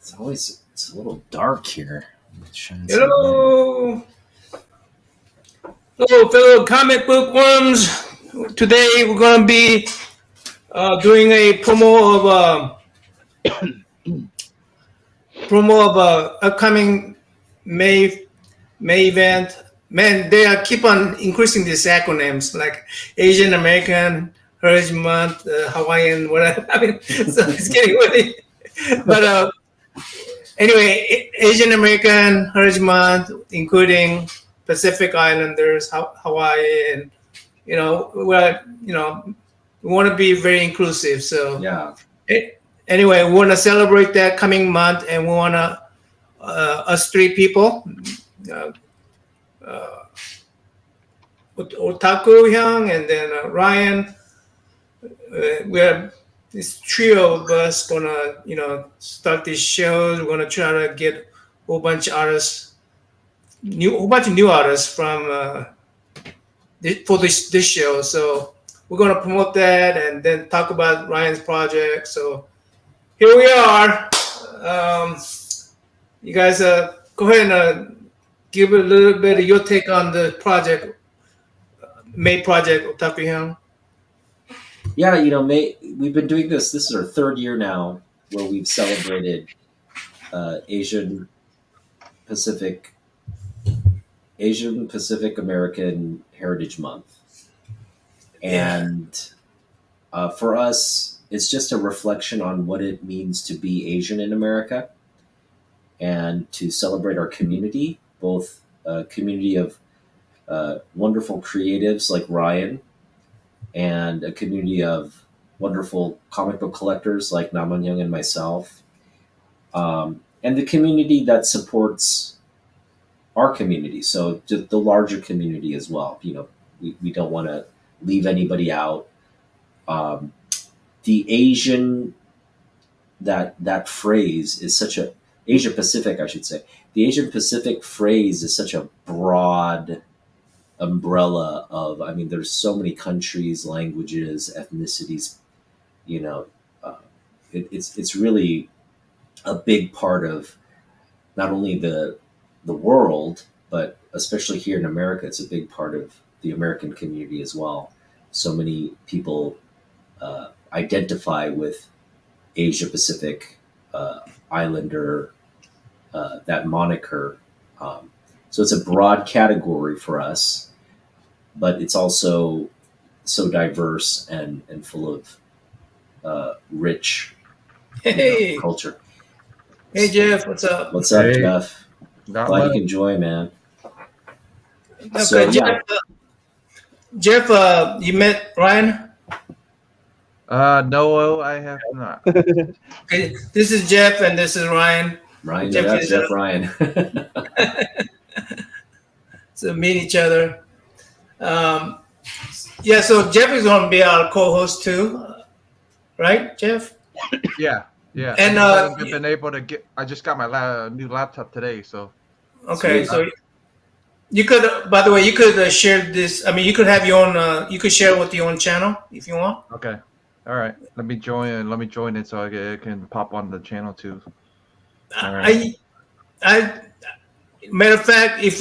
It's a little dark here. Hello, hello, fellow comic book worms. Today we're gonna be doing a promo of upcoming May May event. Man, they keep on increasing these acronyms like Asian American Heritage Month, Hawaiian, whatever. I mean, so it's getting really. But anyway, Asian American Heritage Month, including Pacific Islanders, Hawaii, and we want to be very inclusive. So Yeah. Anyway, we want to celebrate that coming month, and we want to us three people, uh, uh, Otaku Hyung, and then Ryan. We're this trio of us gonna start these shows. We're gonna try to get a whole bunch of artists, whole bunch of new artists from for this show. So we're gonna promote that and then talk about Ryan's project. So here we are. You guys, go ahead and give a little bit of your take on the project, May project, Otaku Hyung. Yeah, we've been doing this. This is our third year now where we've celebrated Asian Pacific American Heritage Month, and for us, it's just a reflection on what it means to be Asian in America, and to celebrate our community, both a community of wonderful creatives like Ryan, and a community of wonderful comic book collectors like Naman Young and myself, and the community that supports our community. So the larger community as well. We don't want to leave anybody out. The Asian that phrase is such a Asia Pacific, I should say. The Asian Pacific phrase is such a broad umbrella of, there's so many countries, languages, ethnicities. It's really a big part of not only the world, but especially here in America. It's a big part of the American community as well. So many people identify with Asia Pacific Islander, that moniker. So it's a broad category for us, but it's also so diverse and full of rich culture. Hey Jeff, what's up? What's up, Hey. Jeff? Not Glad you much. can join, man. Okay, So, yeah. Jeff, you met Ryan? No, I have not. Okay, this is Jeff and this is Ryan. Ryan, Jeff Jeff, is, Ryan. So meet each other. So Jeff is going to be our co-host too, right, Jeff? Yeah. And, I haven't been able to get. I just got my new laptop today, so. Okay, Sweet. so you could, by the way, you could share this. You could have your own. You could share with your own channel if you want. Okay. All right. Let me join it so I can pop on the channel too. All right. I matter of fact, if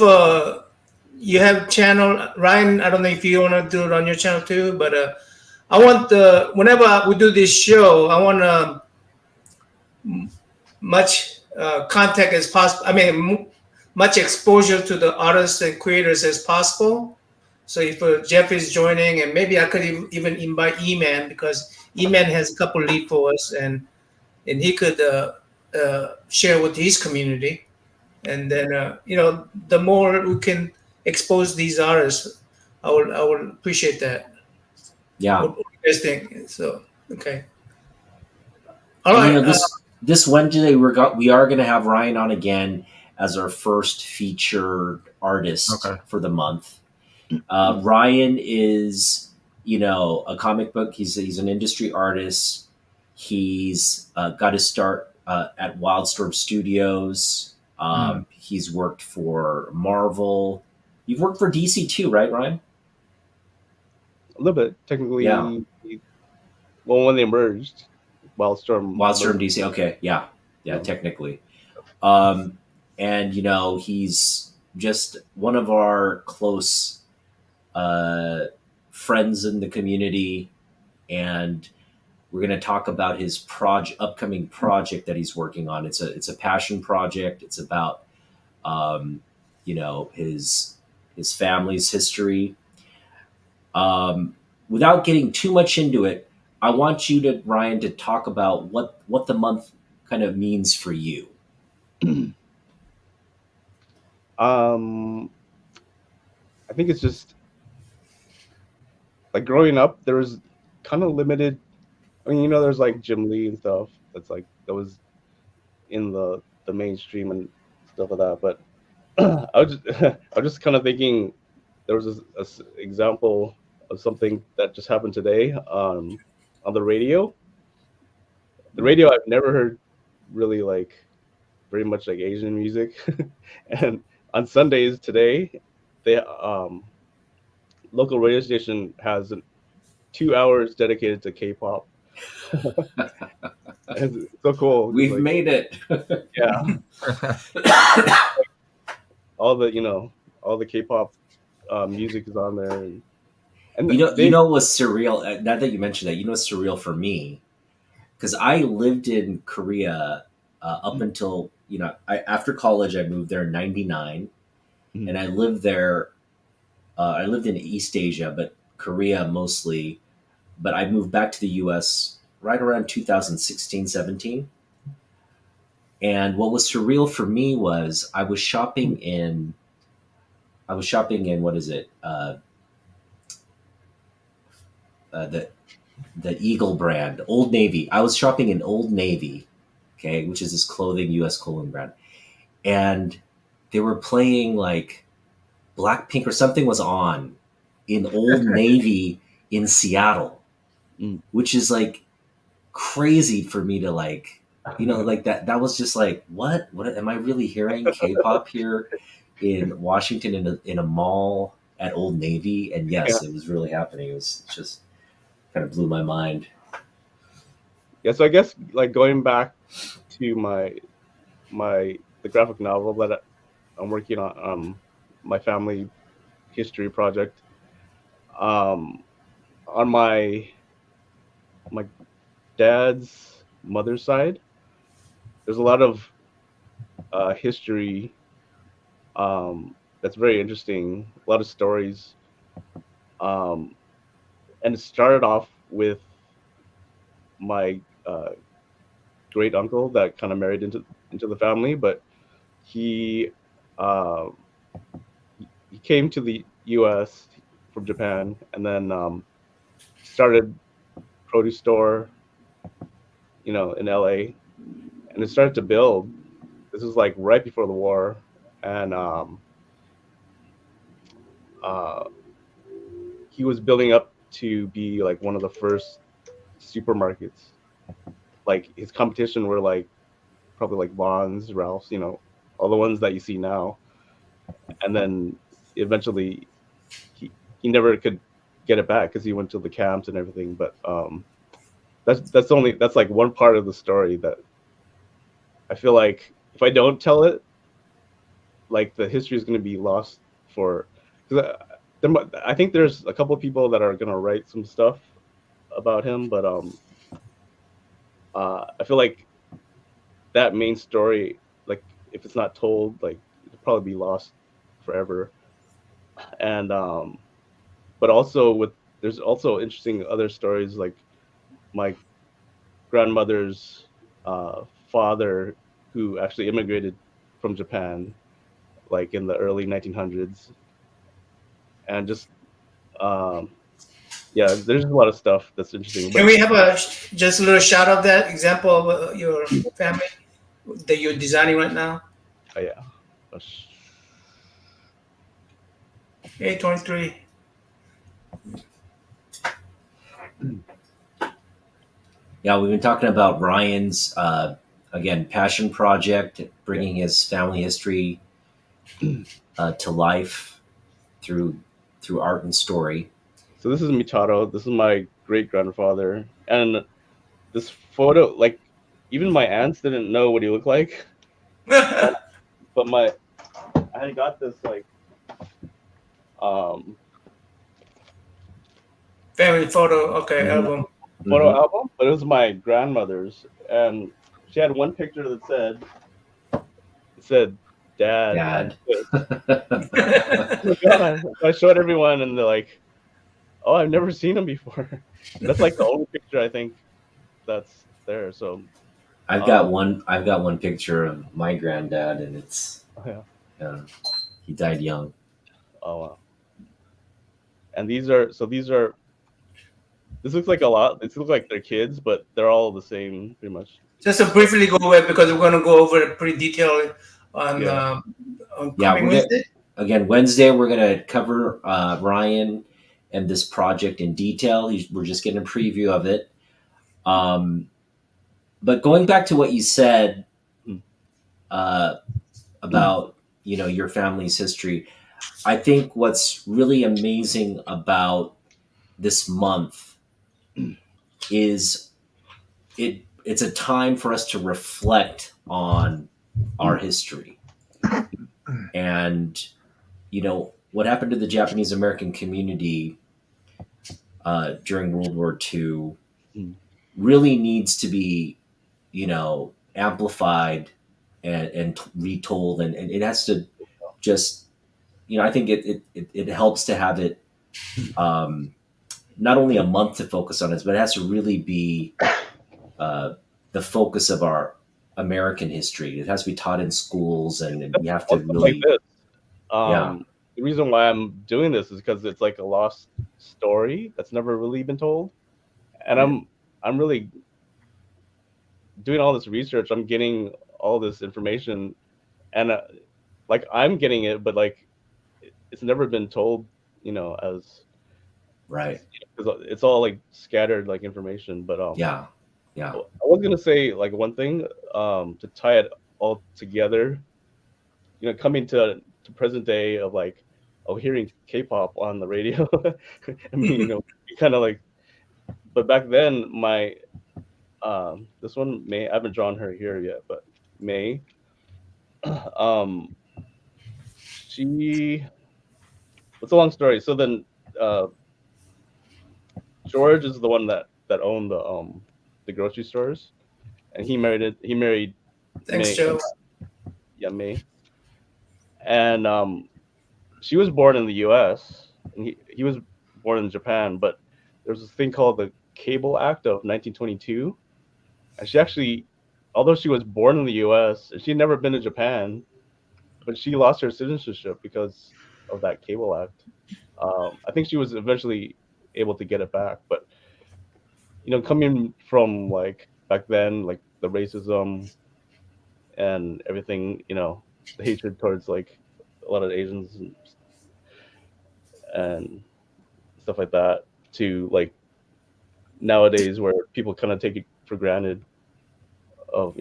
you have channel, Ryan, I don't know if you want to do it on your channel too, but I want whenever we do this show, I want much contact as possible. Much exposure to the artists and creators as possible. So if Jeff is joining, and maybe I could even invite E-Man, because E-Man has a couple lead for us, and he could share with his community. And then the more we can expose these artists, I would appreciate that. Yeah. What do you guys think? So okay, all right. This Wednesday we are going to have Ryan on again as our first featured artist for the month. Ryan is, a comic book. He's an industry artist. He's got his start at Wildstorm Studios. He's worked for Marvel. You've worked for DC too, right, Ryan? A little bit, technically. Yeah. Well, when they merged, Wildstorm DC. Okay, yeah. Yeah, Yeah. technically. And he's just one of our close uh, friends in the community, and we're going to talk about his upcoming project that he's working on. It's a passion project. It's about his family's history. Without getting too much into it, I want you to, Ryan, to talk about what the month kind of means for you. um, I think it's just like growing up. There was kind of limited. I mean, there's like Jim Lee and stuff. That's like that was in the mainstream and stuff like that. But I was just kind of thinking there was this example of something that just happened today on the radio. The radio I've never heard really like very much like Asian music, and on Sundays today, they local radio station has 2 hours dedicated to K-pop. And it's so cool. 'Cause, We've like, made it. yeah, all the all the K-pop music is on there, and You they know what's surreal? Now that you mentioned that, what's surreal for me, because I lived in Korea up until after college. I moved there in '99, Mhm. and I lived there. I lived in East Asia, but Korea mostly. But I moved back to the U.S. right around 2016, 17. And what was surreal for me was I was shopping in what is it? The Eagle brand, Old Navy. I was shopping in Old Navy, okay, which is this U.S. clothing brand, and they were playing like Blackpink or something was on in Old Navy in Seattle, Mm. which is like crazy for me to like, like that was just like, what am I really hearing K-pop here in Washington in a mall at Old Navy? And Yeah, yes, it was really happening. It was just kind of blew my mind. yeah. So I guess like going back to my the graphic novel that I'm working on, my family history project. Um, on my dad's mother's side, there's a lot of history that's very interesting. A lot of stories, um, and it started off with my great uncle that kind of married into the family, but he uh, he came to the U.S. from Japan, and then started produce store, in LA, and it started to build. This was like right before the war, and uh, he was building up to be like one of the first supermarkets. Like his competition were like probably like Vons, Ralph's, all the ones that you see now. And then eventually he never could get it back because he went to the camps and everything. But that's like one part of the story that I feel like if I don't tell it, like the history is going to be lost for. Because I think there's a couple of people that are going to write some stuff about him, but I feel like that main story, like if it's not told, like it'll probably be lost forever. And but also there's also interesting other stories, like my grandmother's father, who actually immigrated from Japan, like in the early 1900s, and just um, yeah, there's a lot of stuff that's interesting. Can But we have just a little shout of that example of your family that you're designing right now? yeah, 823. Yeah, we've been talking about Ryan's again passion project, bringing his family history to life through art and story. so this is Michado. This is my great grandfather, and this photo, like even my aunts didn't know what he looked like. But I got this like Family photo, okay, Mhm. album. photo Mhm. album, but it was my grandmother's, and she had one picture that said "Dad." Dad. Oh my God. I showed everyone, and they're like, "Oh, I've never seen him before." That's like the only picture I think that's there. So, I've got one. I've got one picture of my granddad, and it's yeah. he died young. Oh wow. And these are. This looks like a lot. This looks like they're kids, but they're all the same, pretty much. Just to briefly go over it because we're going to go over it pretty detailed on Yeah. on Yeah, coming Wednesday. Again, Wednesday we're gonna cover Ryan and this project in detail. We're just getting a preview of it. But going back to what you said uh, about your family's history, I think what's really amazing about this month is it's a time for us to reflect on our history and what happened to the Japanese American community during World War II really needs to be amplified and retold, and it has to just I think it helps to have it not only a month to focus on it, but it has to really be the focus of our American history. It has to be taught in schools, and we have to Also like really this. yeah. The reason why I'm doing this is because it's like a lost story that's never really been told, and Yeah. I'm really doing all this research. I'm getting all this information, and like I'm getting it, but like it's never been told, as Right. because it's all like scattered like information. But Yeah. I was gonna say like one thing to tie it all together. Coming to present day of like hearing K-pop on the radio. I mean, kind of like, but back then my this one May, I haven't drawn her here yet, but May, she, it's a long story. So then George is the one that owned the grocery stores, and he married Thanks, May. Joe. Yeah, May. And she was born in the U.S. and he was born in Japan. But there's this thing called the Cable Act of 1922, and she actually, although she was born in the U.S., she'd never been to Japan, but she lost her citizenship because of that Cable Act. I think she was eventually able to get it back, but coming from like back then, like the racism and everything, the hatred towards like a lot of Asians and stuff like that, to like nowadays where people kind of take it for granted of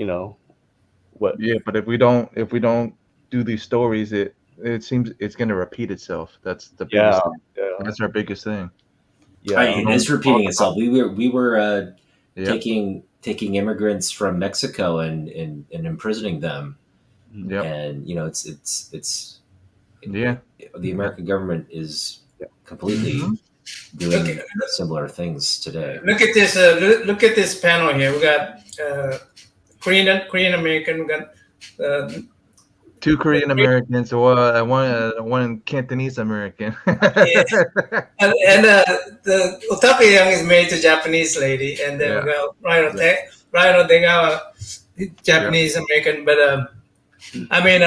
what. Yeah, but if we don't do these stories, it seems it's going to repeat itself. That's the biggest thing. Yeah. That's our biggest thing. Yeah. It is repeating itself. We were Yep. taking immigrants from Mexico and imprisoning them, Yep. and it's Yeah. the American government is Yeah. completely Mhm. doing similar things today. Look at this. Look at this panel here. We got Korean American. We got Two Korean Americans, one Cantonese American. and the Otake Young is married to Japanese lady, and then we got Ryan Odegawa, Japanese American. But I mean,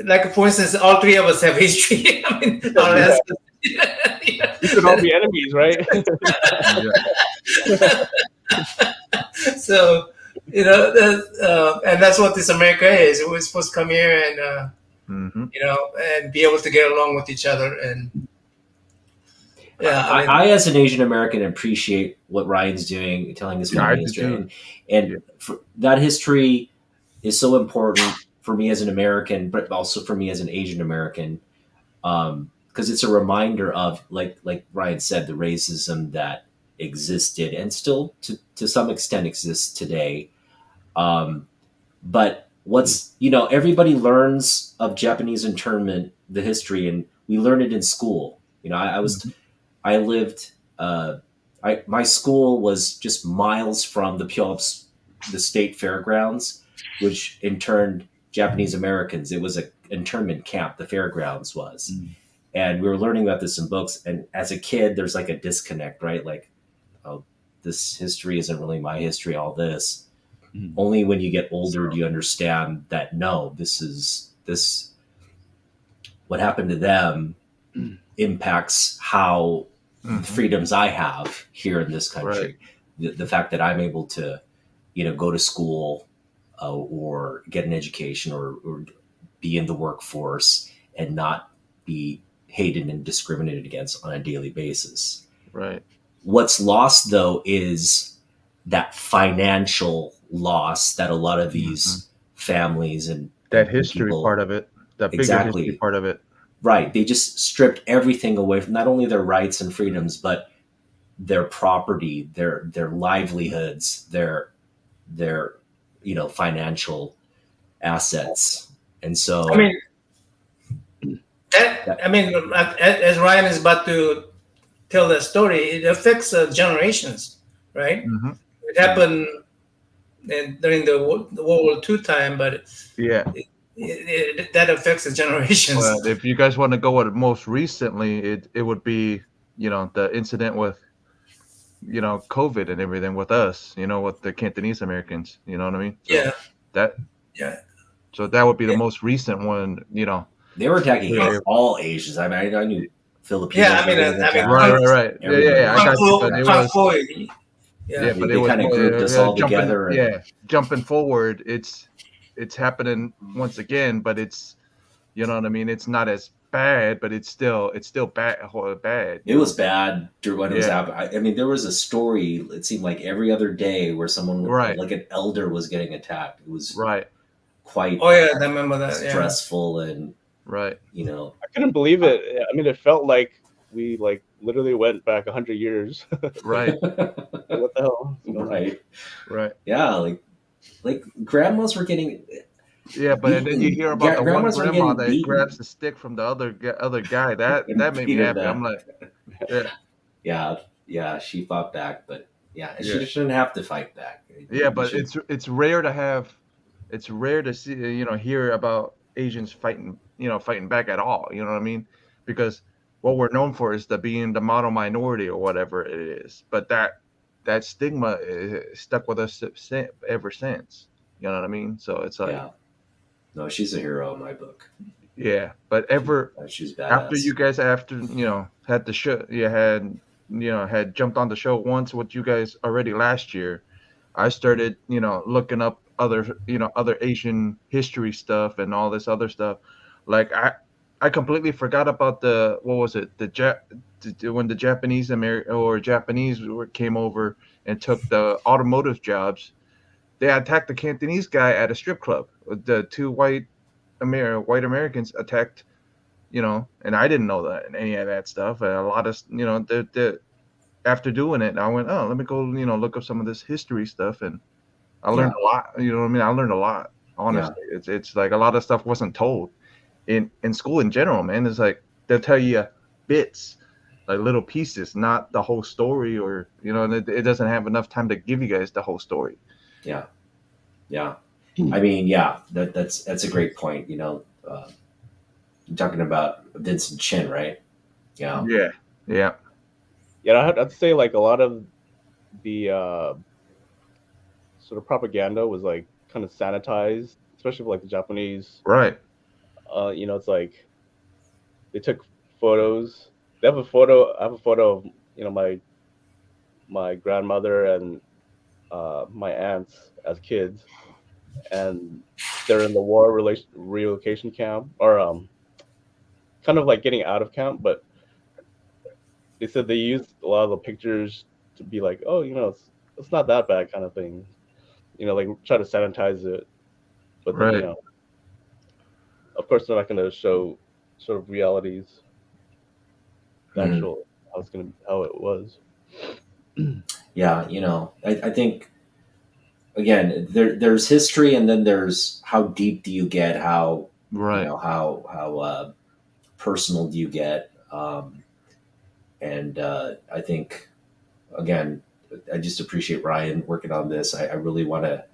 like for instance, all three of us have history. I mean, We should all be enemies, right? So and that's what this America is. We're supposed to come here and and be able to get along with each other. And I as an Asian American appreciate what Ryan's doing, telling his family history, and that history is so important for me as an American, but also for me as an Asian American, because it's a reminder of like Ryan said, the racism that existed and still to some extent exists today. But what's, everybody learns of Japanese internment, the history, and we learn it in school. Mhm. I lived, my school was just miles from the state fairgrounds, which interned Japanese Americans. It was an internment camp, the fairgrounds was. Mm. And we were learning about this in books. And as a kid, there's like a disconnect, right? Like, oh, this history isn't really my history, all this. Mm. Only when you get older So- do you understand that no, what happened to them impacts how Mhm. freedoms I have here in this country. The fact that I'm able to, go to school or get an education or be in the workforce and not be hated and discriminated against on a daily basis. Right. What's lost, though, is that financial loss that a lot of these families and That history people, part of it, that bigger history exactly part of it. right. They just stripped everything away from not only their rights and freedoms, but their property, their livelihoods, their financial assets. And so I mean, as Ryan is about to tell the story, it affects generations, right? Mm-hmm. It happened during the World War II time, but Yeah. that affects the generations. Well, if you guys want to go with most recently, it would be, the incident with, COVID and everything with us, with the Cantonese Americans. You know what I mean? So Yeah. That. Yeah. So that would be the most recent one. they were attacking Yeah. all Asians. I mean, I knew Filipinos. Yeah, I mean, Right. Yeah. I got you. But it was. Yeah, But They it was kinda grouped us all jumping. together and- Yeah, jumping forward. It's happening once again, but it's, you know what I mean. It's not as bad, but it's still bad. Bad. It was bad when it was Yeah. happening. I mean, there was a story. It seemed like every other day where someone, Right. like an elder, was getting attacked. It was Right. quite Oh yeah, I remember that. Yeah. stressful, and Right. I couldn't believe it. I mean, it felt like we literally went back 100 years. Right. What the hell? right, Right. yeah, like grandmas were getting. Yeah, but and then you hear about the one Grandmas were grandma getting that beaten. grabs the stick from the other guy. That made me Peter, happy. that- I'm like, yeah, yeah, she fought back, but yeah, Yeah. she shouldn't have to fight back. yeah. You But should- it's rare to see, hear about Asians fighting back at all. You know what I mean? Because what we're known for is being the model minority or whatever it is. But that stigma is stuck with us ever since. You know what I mean? So it's like, yeah, no, she's a hero in my book. yeah. But She's badass. after you guys had the show, had jumped on the show once with you guys already last year, I started looking up other Asian history stuff and all this other stuff. Like I completely forgot about what was it, when the Japanese came over and took the automotive jobs. They attacked the Cantonese guy at a strip club. The two white Americans attacked, and I didn't know that any of that stuff. And a lot of, after doing it, I went, oh, let me go, look up some of this history stuff, and I learned a lot. You know what I mean? I learned a lot. Honestly, it's like a lot of stuff wasn't told in school in general, man. It's like they'll tell you bits, like little pieces, not the whole story, or and it doesn't have enough time to give you guys the whole story. Yeah. I mean, yeah, that's a great point. You're talking about Vincent Chin, right? Yeah. Yeah. I'd have to say a lot of the sort of propaganda was kind of sanitized, especially for the Japanese. Right. It's like they took photos. They have a photo. I have a photo of my grandmother and my aunts as kids, and they're in the war relocation camp, or kind of getting out of camp. But they said they used a lot of the pictures to be like, oh, it's not that bad kind of thing. Try to sanitize it, but then, Right. Of course they're not going to show sort of realities, the Mhm. actual how it was. Yeah, I think again there's history, and then there's how deep do you get, how Right. how personal do you get, and I think again I just appreciate Ryan working on this. I really want to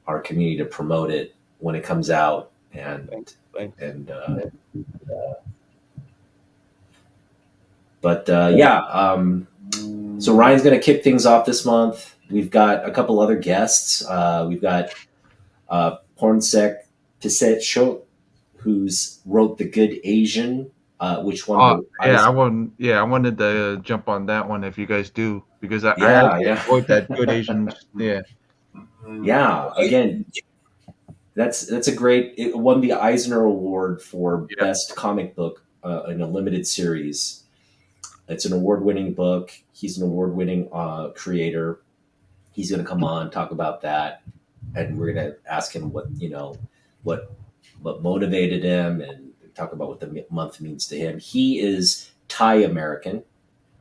our community to promote it when it comes out, Thanks. Thanks. and but yeah. So Ryan's going to kick things off this month. We've got a couple other guests. We've got Pornsec Piset Show, who's wrote The Good Asian, which won the Yeah, Eisner. I wanted to jump on that one if you guys do, because I Yeah, actually yeah, enjoyed that Good Asian. Yeah. yeah. Again, that's a great. It won the Eisner Award for Yeah. best comic book in a limited series. It's an award-winning book. He's an award-winning creator. He's going to come on, talk about that, and we're going to ask him what what motivated him, and talk about what the month means to him. He is Thai American,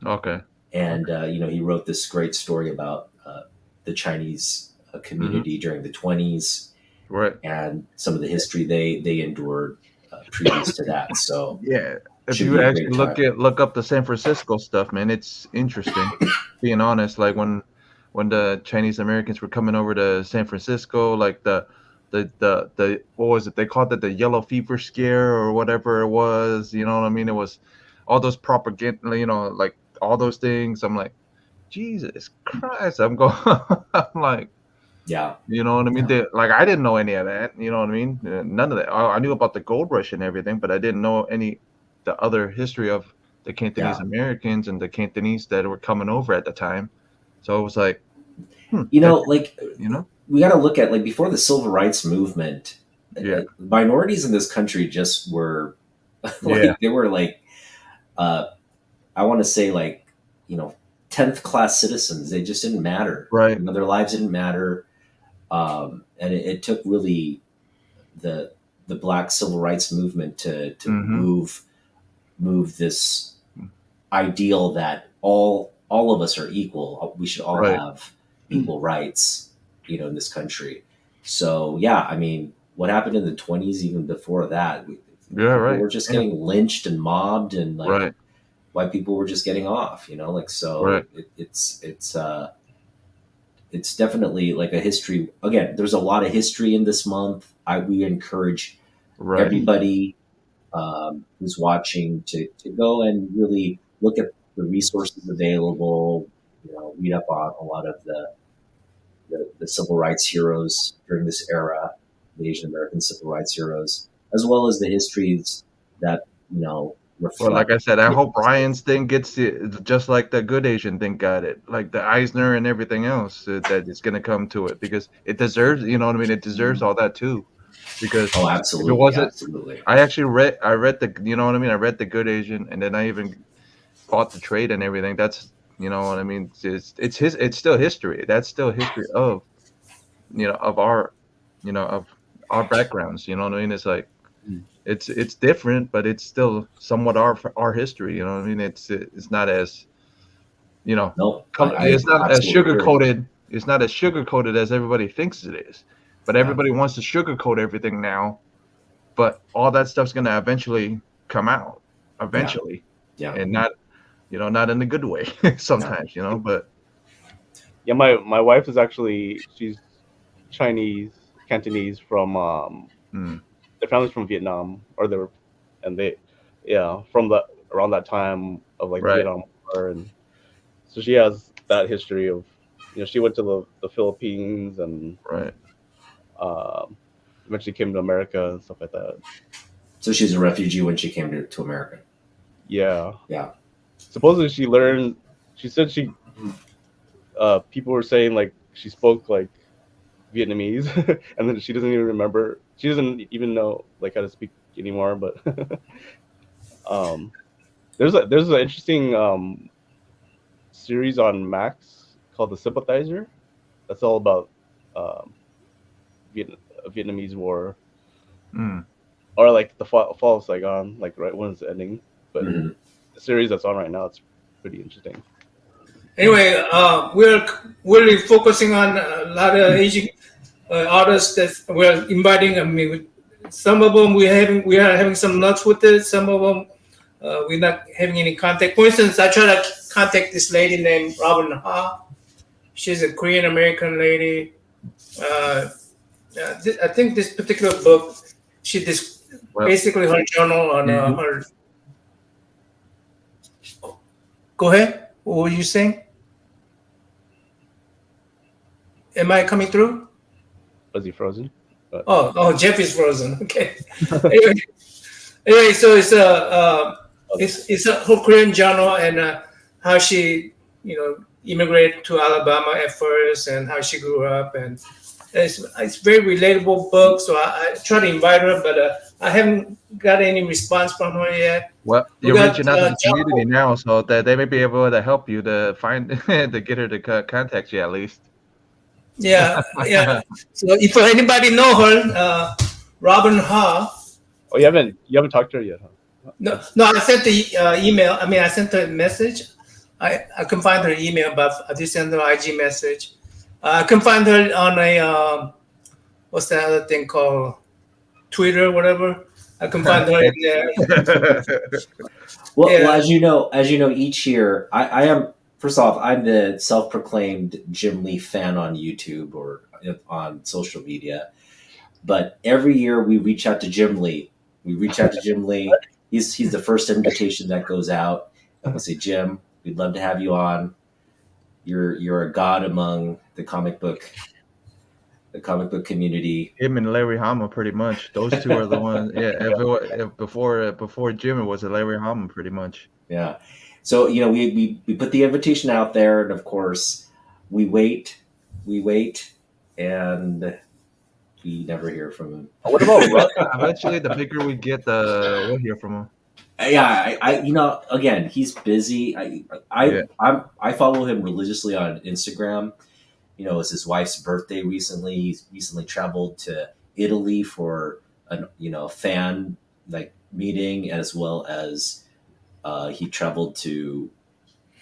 Okay. and he wrote this great story about the Chinese community during the 20s, Right. and some of the history they endured previous to that. So Yeah. If should you be a actually great time. look up the San Francisco stuff, man, it's interesting. Being honest, like when the Chinese Americans were coming over to San Francisco, like the what was it? They called it the yellow fever scare or whatever it was. You know what I mean? It was all those propaganda, like all those things. I'm like, Jesus Christ! I'm going. I'm like, Yeah, you know what I mean? Like I didn't know any of that. You know what I mean? None of that. I knew about the gold rush and everything, but I didn't know the other history of the Cantonese yeah. Americans and the Cantonese that were coming over at the time. So it was like, that's Like we got to look at like before the civil rights movement, yeah, minorities in this country just were yeah, like they were like uh, I want to say like 10th class citizens. They just didn't matter. right, Their lives didn't matter, and it took really the Black civil rights movement to mm-hmm, move this ideal that all of us are equal. We should all right, have equal rights, in this country. So yeah, I mean, what happened in the 20s, even before that, yeah, people right, were just yeah, getting lynched and mobbed, and like right, white people were just getting off. Like so, right, it's definitely like a history. Again, there's a lot of history in this month. We encourage right, everybody who's watching to go and really look at the resources available. Read up on a lot of the civil rights heroes during this era, the Asian American civil rights heroes, as well as the histories that Well, like reflect. I said, I hope Ryan's thing gets it just like the Good Asian thing got it, like the Eisner and everything else that is going to come to it because it deserves, you know what I mean? It deserves all that too. Because Oh, if it absolutely, wasn't, absolutely. I read the, you know what I mean? I read the Good Asian, and then I even bought the trade and everything. That's, you know what I mean? It's still history. That's still history of, of our, of our backgrounds. You know what I mean? It's like it's different, but it's still somewhat our history. You know what I mean? It's not as, you know, No, I it's not as absolutely sugar agree. coated. It's not as sugar coated as everybody thinks it is. But Yeah, everybody wants to sugarcoat everything now. But all that stuff's gonna eventually come out, yeah, eventually, yeah, and not, not in a good way yeah. sometimes, But Yeah, my wife is actually she's Chinese, Cantonese from mm, their family's from Vietnam, or they were, and they, yeah, from the around that time of like the right, Vietnam War, and so she has that history of, she went to the Philippines and right. um, eventually came to America and stuff like that. So she's a refugee when she came to America. Yeah, Yeah, supposedly she learned. She said she people were saying like she spoke like Vietnamese, and then she doesn't even remember. She doesn't even know like how to speak anymore. But um, there's an interesting series on Max called The Sympathizer. That's all about um, Vietnamese War, Mm, or like the fall of Saigon, like right when it's ending. But hmm the series that's on right now, it's pretty interesting. Anyway, we're really focusing on a lot of Asian artists that we're inviting. I mean, some of them we are having some luck with it. Some of them we're not having any contact. For instance, I tried to contact this lady named Robin Ha. She's a Korean American lady. I think this particular book, basically her journal on her. Go ahead. What were you saying? Am I coming through? Was he frozen? Oh, Jeff is frozen. Okay. anyway, so it's a whole Korean journal and how she, immigrated to Alabama at first and how she grew up, and it's very relatable book. So I try to invite her, but I haven't got any response from her yet. Well, you're reaching out to the community now, so that they may be able to help you to find to get her to contact you at least. Yeah. So if anybody know her, Robin Ha. Oh, you haven't talked to her yet, huh? No. I sent the email. I mean, I sent her a message. I can find her email, but I did send her an IG message. I can find her on a what's that other thing called Twitter, whatever. I can find her in there. Well, as you know, each year I am. First off, I'm the self-proclaimed Jim Lee fan on YouTube or on social media. But every year we reach out to Jim Lee. He's the first invitation that goes out. And we say, Jim, we'd love to have you on. You're a god among the comic book community. Him and Larry Hama, pretty much. Those two are the ones. Yeah, if before Jim, it was a Larry Hama, pretty much. Yeah. So, we put the invitation out there, and of course, we wait, and we never hear from him. What about Eventually, the bigger we get, we'll hear from him. Yeah, again, he's busy. I follow him religiously on Instagram. It was his wife's birthday recently. He's recently traveled to Italy for a fan meeting, as well as he traveled to,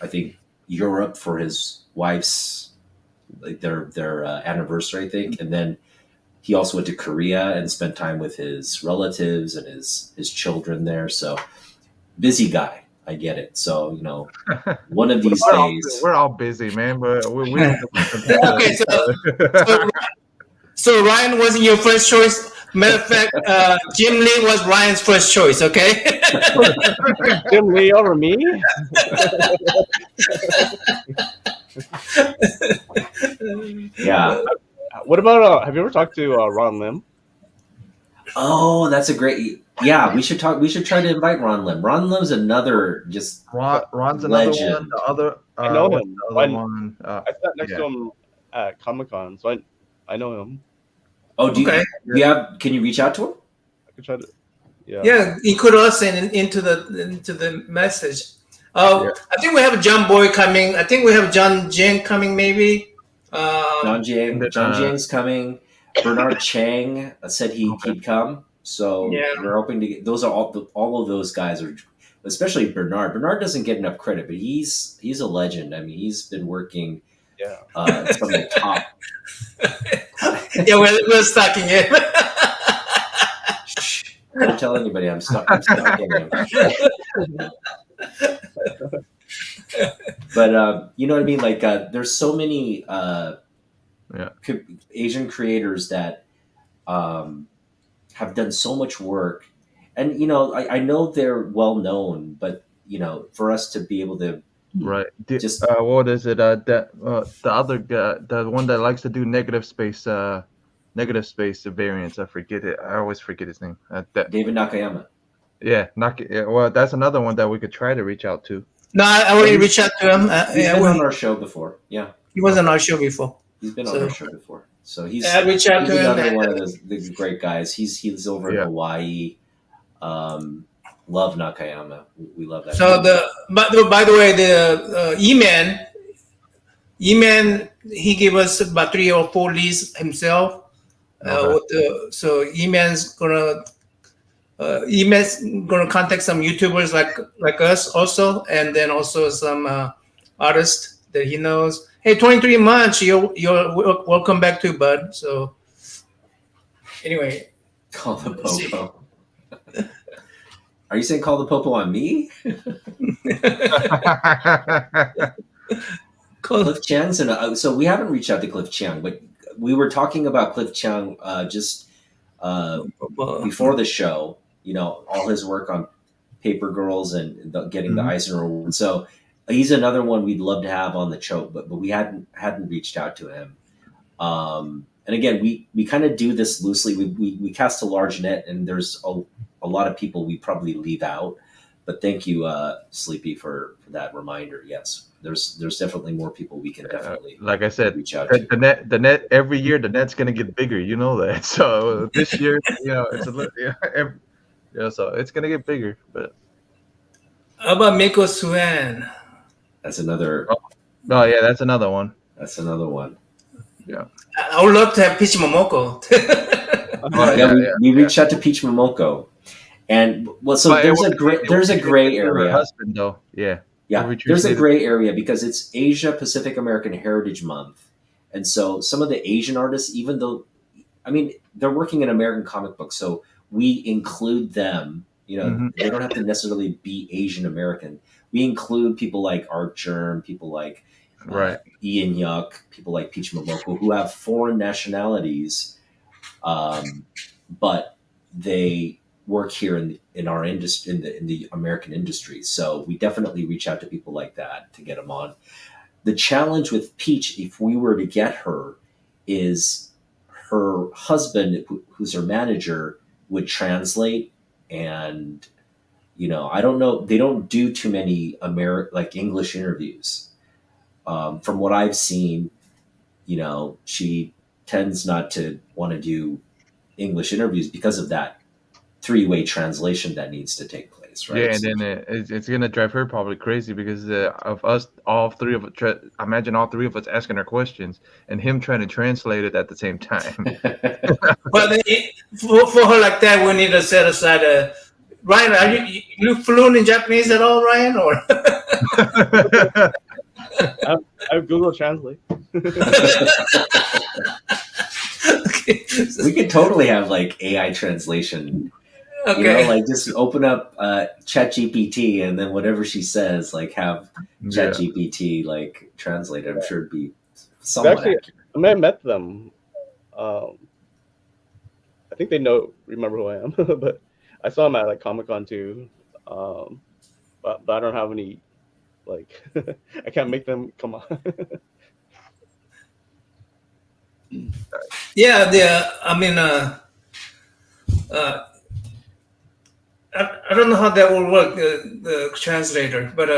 I think, Europe for his wife's their anniversary, I think, and then he also went to Korea and spent time with his relatives and his children there. So busy guy, I get it. So one of these days we're all busy, man. But we okay. So Ryan wasn't your first choice. Matter of fact, Jim Lee was Ryan's first choice. Okay. Jim Lee over me? Yeah. What about have you ever talked to Ron Lim? Oh, that's a great. Yeah, we should talk. We should try to invite Ron Lim. Ron Lim's another Ron's legend. Another one. The other I know him. I sat next to him at Comic-Con, so I know him. Oh, do you can you reach out to him? I could try to. Yeah, include us into the message. I think we have John Boy coming. I think we have John Jing coming, maybe. John Jiang's coming. Bernard Chang said he'd come. So we're hoping to get those. Are all of those guys are, especially Bernard. Bernard doesn't get enough credit, but he's a legend. I mean, he's been working. Some of the top. Yeah, we're stalking him. Shh, don't tell anybody I'm stalking him. But you know what I mean? Like, there's so many Asian creators that have done so much work, and I know they're well known, but for us to be able to just what is it? The other guy, the one that likes to do negative space variants. I forget it. I always forget his name. David Nakayama. Yeah, well, that's another one that we could try to reach out to. No, I already reached out to him. He's been on our show before. Yeah, he was on our show before. He's been on our show before. So he's reached out to him. Another one of the great guys. He's over in Hawaii. Love Nakayama. We love that. So by the way, the E-Man, he gave us about 3 or 4 leads himself. So E-Man's gonna contact some YouTubers like us also, and then also some artists that he knows. Hey, 23 months, you're welcome back to, bud. So anyway, Call the let's see. popo. Are you saying call the popo on me? Cliff Chiang's so we haven't reached out to Cliff Chiang, but we were talking about Cliff Chiang just before the show. You know, all his work on Paper Girls and getting the Eisner Award. So he's another one we'd love to have on the show, but we hadn't reached out to him. And again, we kind of do this loosely. We cast a large net, and there's a lot of people we probably leave out. But thank you, Sleepy, for that reminder. Yes, there's definitely more people we can definitely like I said, reach out to. the net every year the net's gonna get bigger. You know that. So this year, it's a little so it's gonna get bigger. But how about Miko Suen? That's another. Oh yeah, that's another one. That's another one. Yeah. I would love to have Peach Momoko. We reached out to Peach Momoko, and there's a gray area. Her husband, though, yeah. There's a gray area because it's Asia Pacific American Heritage Month, and so some of the Asian artists, even though, I mean, they're working in American comic books, so we include them. You know, they don't have to necessarily be Asian American. We include people like Art Germ, people like Ian Yuck, people like Peach Momoko, who have foreign nationalities, but they work here in our industry, in the American industry. So we definitely reach out to people like that to get them on. The challenge with Peach, if we were to get her, is her husband, who's her manager, would translate. And, I don't know, they don't do too many English interviews. From what I've seen, she tends not to want to do English interviews because of that three-way translation that needs to take place, right? Yeah, and then it's going to drive her probably crazy because of us, all three of us, imagine all three of us asking her questions and him trying to translate it at the same time. But for her like that, we need to set aside Ryan, are you fluent in Japanese at all, Ryan? Or I have Google Translate. Okay. We could totally have AI translation. Okay. Just open up ChatGPT and then whatever she says, have ChatGPT translate it. I'm sure it'd be somewhat accurate. I mean, I met them. I think they remember who I am, but I saw them at Comic-Con too. But I don't have any I can't make them come on. Yeah, I mean, I don't know how that will work, the translator, but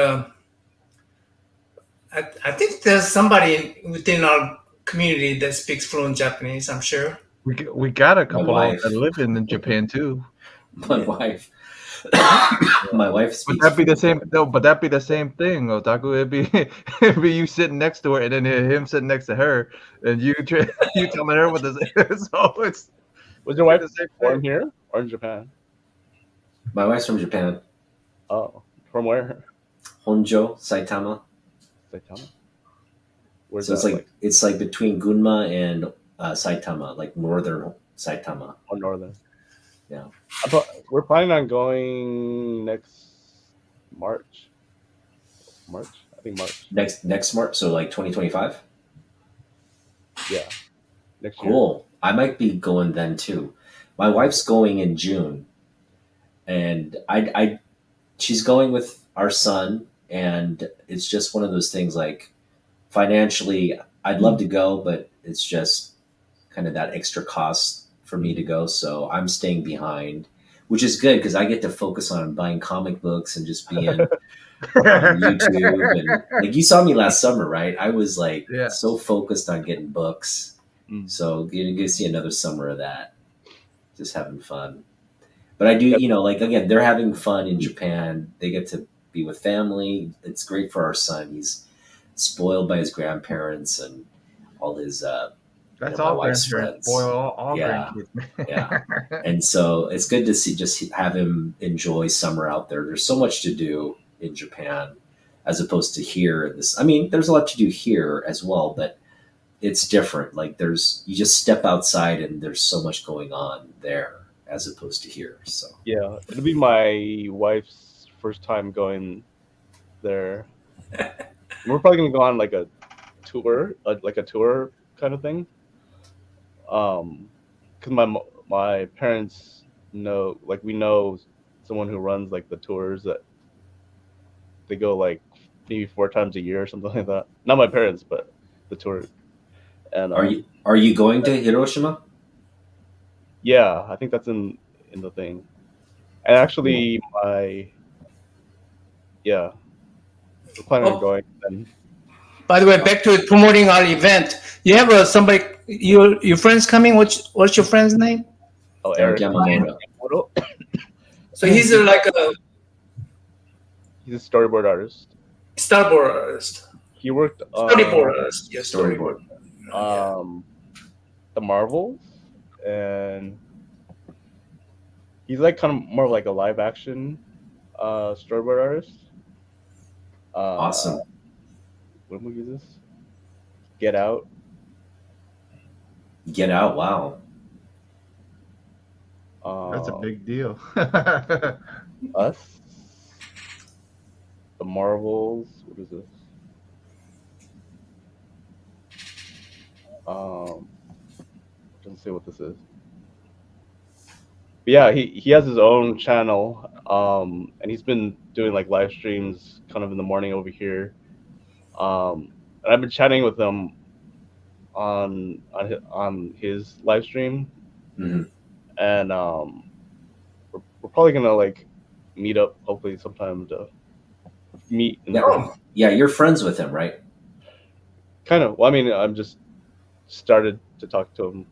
I think there's somebody within our community that speaks fluent Japanese, I'm sure. We got a couple that live in Japan too. My wife. My wife speaks. But that'd be the same. No, but that'd be the same thing, Otaku. It'd be you sitting next to her, and then him sitting next to her, and you telling her what this is. So it's. Was your wife born here or in Japan? My wife's from Japan. Oh, from where? Honjo, Saitama. Saitama. Where's so that? It's between Gunma and Saitama, northern Saitama. Oh, northern. Yeah. We're planning on going next March. I think March. Next March, so 2025? Yeah. Next year. Cool. I might be going then too. My wife's going in June. And she's going with our son, and it's just one of those things financially I'd love to go, but it's just kind of that extra cost for me to go. So I'm staying behind, which is good because I get to focus on buying comic books and just being on YouTube. And you saw me last summer, right? I was so focused on getting books. So you're gonna see another summer of that, just having fun. But I do, again, they're having fun in Japan. They get to be with family. It's great for our son. He's spoiled by his grandparents and all his that's my all wife's grandparents friends. spoil all grandkids. Yeah. And so it's good to just have him enjoy summer out there. There's so much to do in Japan. as opposed to here. This, I mean, there's a lot to do here as well, but it's different. Like you just step outside and there's so much going on there as opposed to here. So Yeah, it'll be my wife's first time going there. We're probably gonna go on like a tour, like a tour kind of thing. Because my parents know, like we know someone who runs like the tours that they go like maybe 4 times a year or something like that. Not my parents, but the tour. And are you going to Hiroshima? yeah, I think that's in the thing. And actually, we're planning on going. And By the way, back to promoting our event. You have somebody, your friends coming. What's your friend's name? Eric Yamamoto. Yamamoto. So he's like a He's a storyboard artist. storyboard artist. He worked on Storyboard artist. Yes, Storyboard. The Marvels, and he's like kind of more like a live action storyboard artist. Awesome. What movie is this? Get Out. Get Out. Wow. That's a big deal. Us. The Marvels. What is this? Doesn't say what this is. But yeah, he has his own channel, and he's been doing like live streams kind of in the morning over here. And I've been chatting with him on his live stream, Mhm. and we're probably gonna like meet up hopefully sometime to meet. Yeah, you're friends with him, right? Kind of. Well, I mean, I'm just started to talk to him.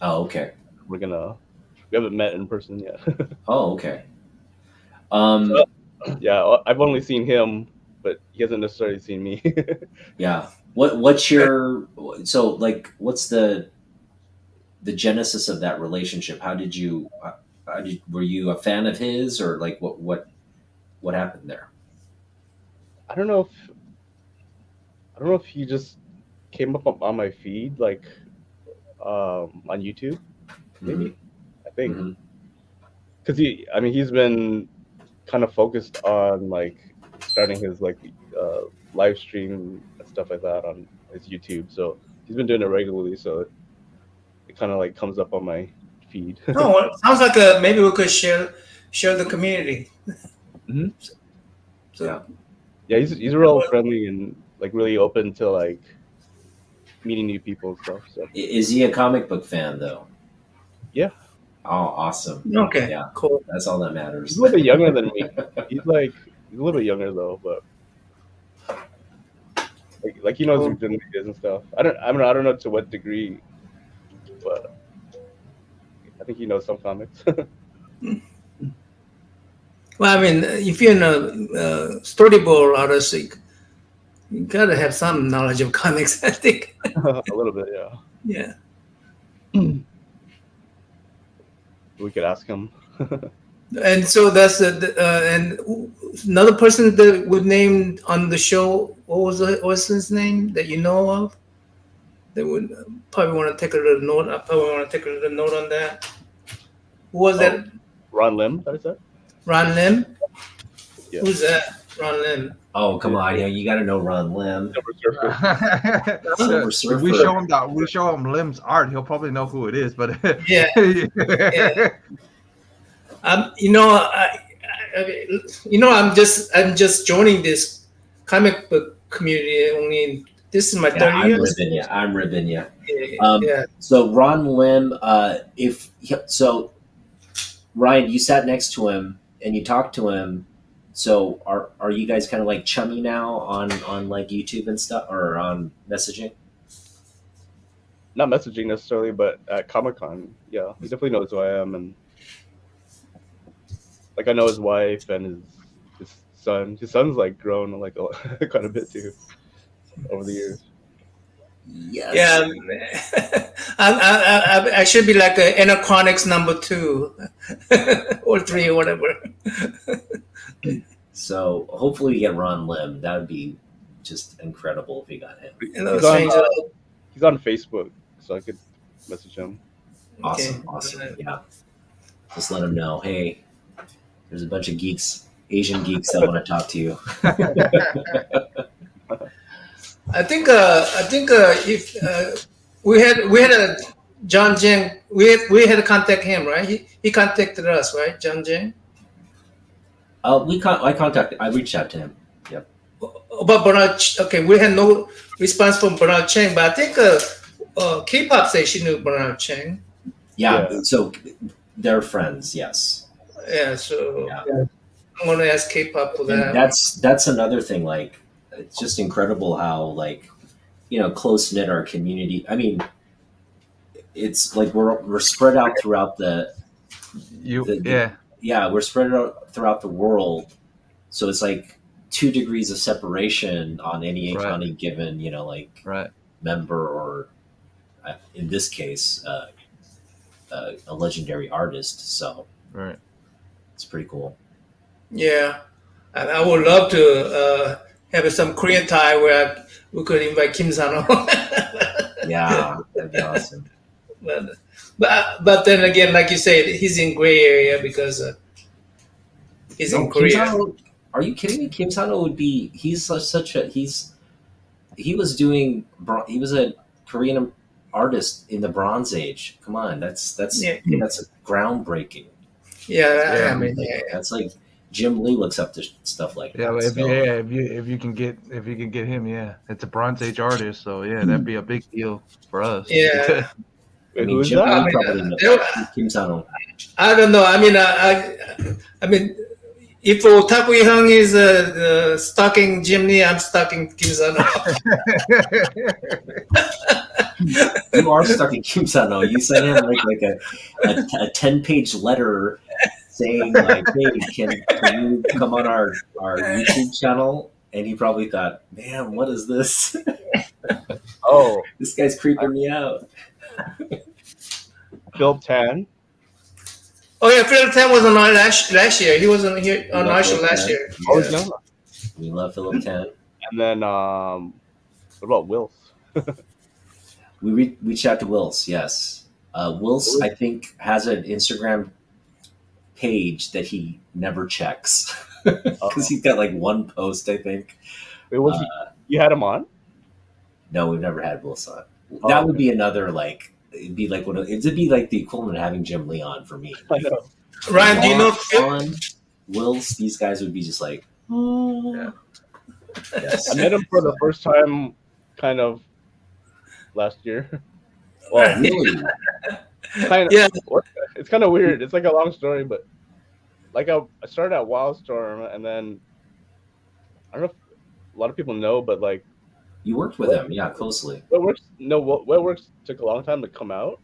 Oh, okay. We haven't met in person yet. Oh, okay. Yeah, I've only seen him, but he hasn't necessarily seen me. Yeah. What's your what's the genesis of that relationship? Were you a fan of his, or like what happened there? I don't know if he just came up on my feed like on YouTube, maybe. Mhm. I think Mhm. because he's been kind of focused on like starting his like live stream and stuff like that on his YouTube, so he's been doing it regularly, so it kind of like comes up on my feed. No, well, sounds like maybe we could share the community. Mhm. So Yeah, he's real friendly and like really open to like meeting new people and stuff. So Is he a comic book fan though? yeah, Oh, awesome. okay, Yeah. cool. That's all that matters. he's a little bit younger than me. He's a little bit younger though, but like he knows who Jim is and stuff. I don't know to what degree, but I think he knows some comics. Well, I mean, if you're a storyboard artist, you gotta have some knowledge of comics, I think. A little bit, yeah. Yeah. We could ask him. And so that's and another person that was named on the show. What's his name that you know of? That would probably want to take a little note. I probably want to take a little note on that. Who was that? Ron Lim, that is that? Ron Lim. Yeah. Who's that? Ron Lim. Oh, come on. Yeah, you got to know Ron Lim. Silver Surfer. Silver Surfer. If we show him Lim's art, he'll probably know who it is. But Yeah. Yeah. I'm just joining this comic book community. Only this is my third year. I'm ribbing you. Yeah. So Ron Lim, Ryan, you sat next to him and you talked to him. So are you guys kind of like chummy now on like YouTube and stuff, or on messaging? Not messaging necessarily, but at Comic-Con, yeah, he definitely knows who I am, and like I know his wife and his son. His son's like grown like quite a bit too over the years. Yes. Yeah. I should be like Anachronics number 2 or 3 or whatever. So hopefully we get Ron Lim. That would be just incredible if we got him. He's on, he's on Facebook, so I could message him. Awesome. Yeah. Just let him know, hey, there's a bunch of geeks, Asian geeks that want to talk to you. I think if we had a John Jeng, we had to contact him, right? He contacted us, right, John Jeng? I reached out to him. Yep. But Bernard, okay, we had no response from Bernard Cheng, but I think K-pop say she knew Bernard Cheng. Yeah. So they're friends. Yes. Yeah. So Yeah. I'm gonna ask K-pop for that. And that's another thing. Like, it's just incredible how, like, close knit our community. I mean, it's like we're spread out throughout we're spread out throughout the world. So it's like 2 degrees of separation on any given, member, or in this case, a legendary artist. So it's pretty cool. Yeah, and I would love to have some Korean Thai where we could invite Kim Sano. Yeah, that'd be awesome. But then again, like you said, he's in gray area because he's in Korea. Sano, are you kidding me? Kim Sano would be. He was a Korean artist in the Bronze Age. Come on, that's groundbreaking. Yeah, That's like Jim Lee looks up to stuff like that. If you can get him, it's a Bronze Age artist, so that'd be a big deal for us. Yeah. I mean, Jim Lee probably knows Kim Sano. I don't know. I mean, if Otaku Hyung is stalking Jim Lee, I'm stalking Kim Sano. You are stalking Kim Sano. You sent him like a 10-page letter saying, like, hey, can you come on our YouTube channel? And he probably thought, man, what is this? Oh, this guy's creeping me out. Phil Tan. Oh yeah, Philip Tan was on last year. He was on here on our show last year. Oh, yeah. We love Philip Tan. And then what about Wills? We reached out to Wills. Yes, Wills I think has an Instagram page that he never checks because he's got like one post, I think. Wait, you had him on? No, we've never had Wills on. That would be another, like, it'd be like the equivalent of having Jim Lee on for me. I know. Ryan, do you know Wills? These guys would be just like, oh. Yes. I met him for the first time kind of last year. Well, really? Kind of, yeah. It's kind of weird. It's like a long story, but like I started at Wildstorm, and then I don't know if a lot of people know, but like you worked with him, closely. What Works took a long time to come out.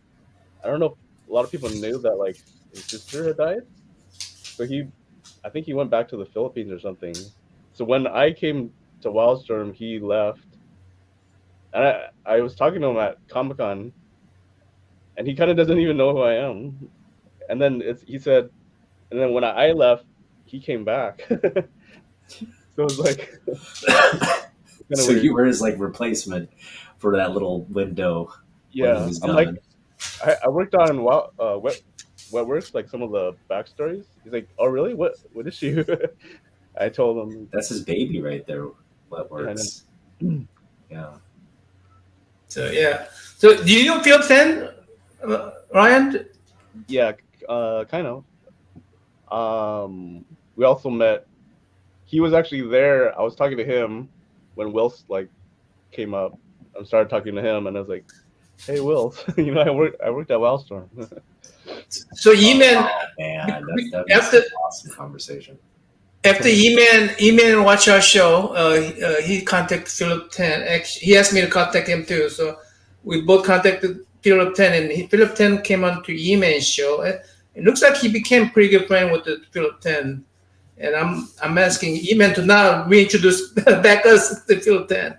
I don't know if a lot of people knew that like his sister had died, so I think he went back to the Philippines or something. So when I came to Wildstorm, he left, and I was talking to him at Comic-Con, and he kind of doesn't even know who I am. And then he said, and then when I left, he came back. So it was like, so weird. You were his like replacement for that little window. Yeah, I'm like, I worked on Wet Works, like some of the backstories. He's like, oh really? What issue? I told him that's his baby right there. Wet Works. Yeah. So do you know Phil Tan, Ryan? Yeah, kind of. We also met. He was actually there. I was talking to him when Wills like came up. I started talking to him, and I was like, "Hey, Wills, I worked at Wildstorm." So E-Man, man, that's an awesome conversation. After E-Man watched our show, he contacted Philip Tan. He asked me to contact him too. So we both contacted Philip Tan, and Philip Tan came on to E-Man's show. It looks like he became pretty good friend with the Philip Tan. And I'm asking E-Man to now reintroduce back us to Philip Tan.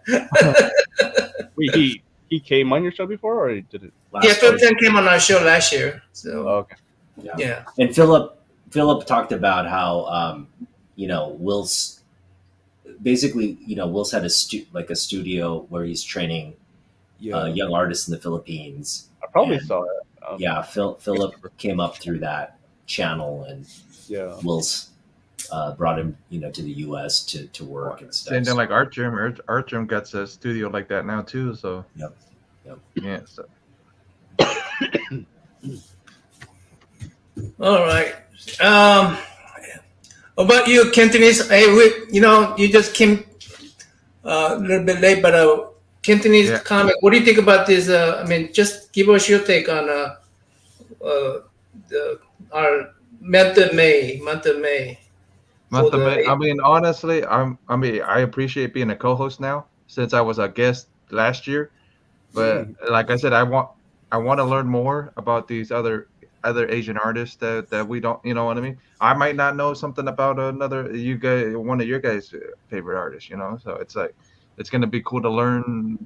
Wait, he came on your show before, or he did it last? Yeah, Philip Tan came on our show last year. So okay, yeah. And Philip talked about how Will's basically, Will's had a studio where he's training Yeah, young artists in the Philippines. I probably And saw it. yeah, Philip came up through that channel, and Yeah. Will's brought him, to the U.S. to work and stuff. Same thing like Art Gym. Art Gym gets a studio like that now too. So Yep. yeah. So All right. About you, Cantonese? Hey, you just came a little bit late, but Cantonese Yeah. comic. What do you think about this? Just give us your take on our month of May. Month For of the- May. I mean, honestly, I appreciate being a co-host now since I was a guest last year. But like I said, I want to learn more about these other Asian artists that we don't, you know what I mean? I might not know something about one of your guys' favorite artists, So it's like it's gonna be cool to learn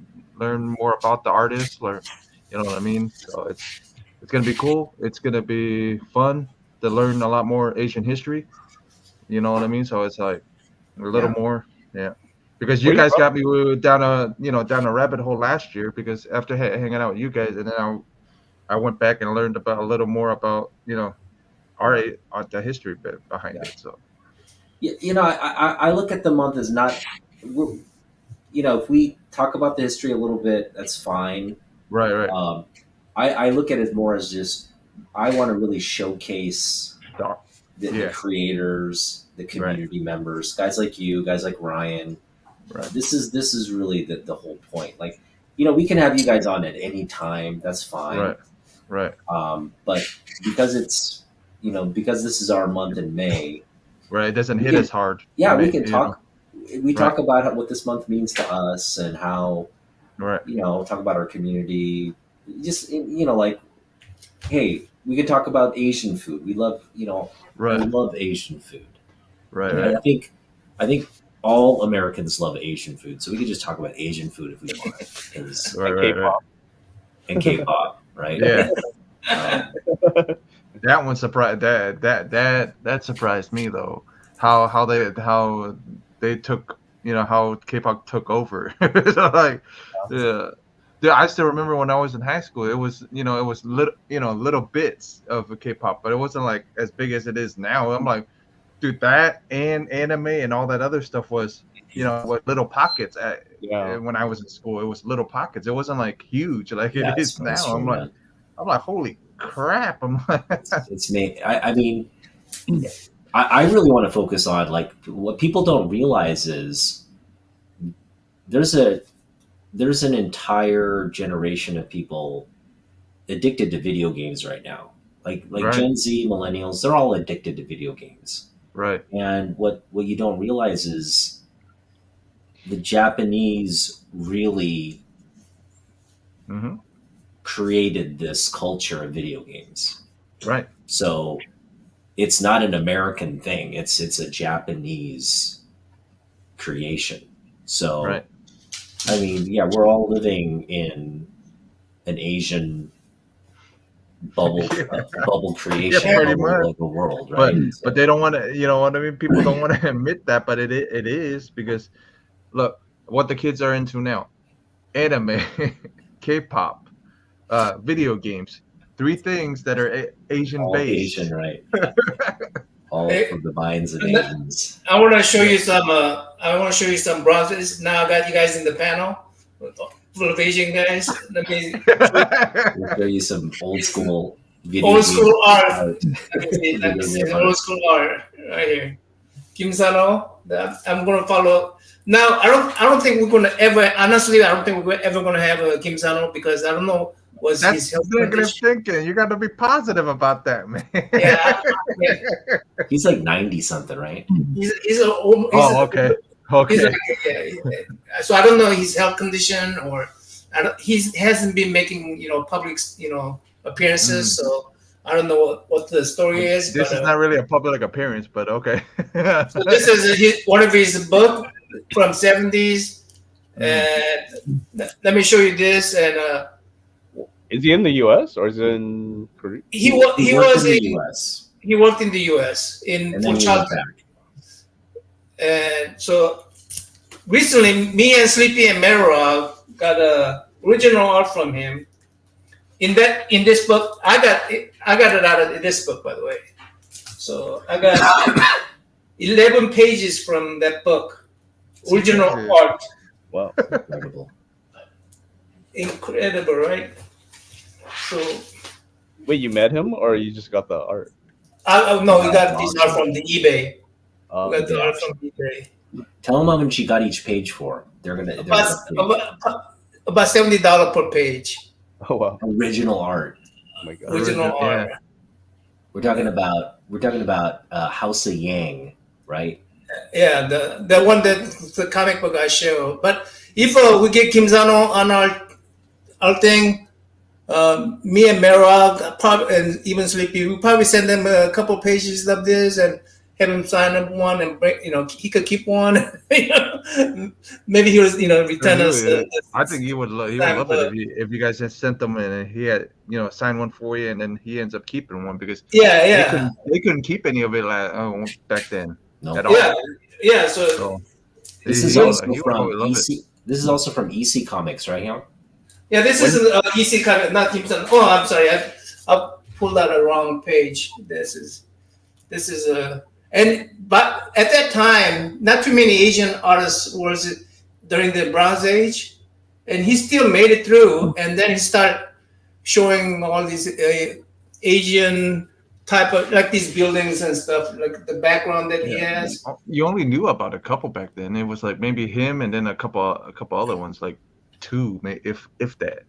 more about the artists, or you know what I mean? So it's gonna be cool. It's gonna be fun to learn a lot more Asian history. You know what I mean? So it's like a little more, yeah. Because you Where you guys from? got me down a rabbit hole last year. Because after hanging out with you guys, and then I went back and learned about a little more about the history bit behind it. So I look at the month as not, if we talk about the history a little bit, that's fine. right. I look at it more as just I want to really showcase the Yeah. creators, the community members, guys like you, guys like Ryan. Right. This is really the whole point. Like, we can have you guys on at any time. That's fine. Right. But because it's, because this is our month in May. Right. It doesn't hit as hard. Yeah, Right, we can talk. We talk Right. about what this month means to us and how, Right. talk about our community. Just, like, hey, we can talk about Asian food. We love, I Right. love Asian food. Right. And I think all Americans love Asian food, so we could just talk about Asian food if we want. 'Cause- Right. and K-pop, right? Yeah. Um, That one surprised that surprised me though. How they took how K-pop took over. So, like, yeah. Dude, I still remember when I was in high school. It was little bits of K-pop, but it wasn't like as big as it is now. I'm like, dude, that and anime and all that other stuff was what little pockets when I was in school. It was little pockets. It wasn't like huge like it is now. that's true, I'm man. like, holy crap! I'm like, It's me. I mean, I really want to focus on, like, what people don't realize is there's an entire generation of people addicted to video games right now. Like Right. Gen Z, millennials, they're all addicted to video games. right, And what you don't realize is the Japanese really hmm created this culture of video games. right, So it's not an American thing. It's a Japanese creation. So right. I mean, yeah, we're all living in an Asian bubble creation Yeah, pretty bubble much. of the world, right? But they don't want to. You know what I mean? People don't want to admit that, but it is because look what the kids are into now: anime, K-pop, video games. 3 things that are Asian all based. Asian, right? All Hey, from the minds of Asians. I want to show you some. I want to show you some bronzes. Now I got you guys in the panel, full of Asian guys. Let me We'll show you some old school video old game school art. art. Let me Video see game the old art. school art right here. Kim Sano. I'm gonna follow. Now I don't think we're gonna ever. Honestly, I don't think we're ever gonna have a Kim Sano because I don't know what's That's his health negative condition. thinking. You got to be positive about that, man. Yeah, He's like 90 something, right? he's Oh, okay. He's Okay. like, yeah. So I don't know his health condition, or he hasn't been making public appearances. So I don't know what the story is. This but, is not really a public appearance, but okay. So this is one of his book from 70s, and let me show you this. And Is he in the U.S. or is he in Korea? he worked was in the in US, he worked in the U.S. and for then he went child. back. And so recently, me and Sleepy and Merrill got a original art from him. In this book, I got it out of this book, by the way. So I got 11 pages from that book, original art. Wow. Incredible. Incredible, right? So Wait, you met him or you just got the art? no, we got this art from the eBay. We got the eBay art auction. from eBay. Tell them how much you got each page for. They're gonna About $70 per page. Oh wow. original art. Oh my god. Original art. Yeah. We're talking about House of Yang, right? Yeah, the one that the comic book I show. But if we get Kim Zano on our thing, me and Merag, probably, and even Sleepy, we probably send them a couple pages of this and have him sign up one and bring, he could keep one. Maybe he was, return us. I think he would love it if you guys had sent them and he had signed one for you, and then he ends up keeping one because yeah. they couldn't keep any of it back then. No. At all. Yeah. So This is also from EC Comics, right, Hyun? yeah, this is an EC comic, not Kim Zano. Oh, I'm sorry, I pulled out a wrong page. This is but at that time, not too many Asian artists was during the Bronze Age, and he still made it through. And then he started showing all these Asian type of like these buildings and stuff, like the background that he has. You only knew about a couple back then. It was like maybe him and then a couple other ones, like two, if that,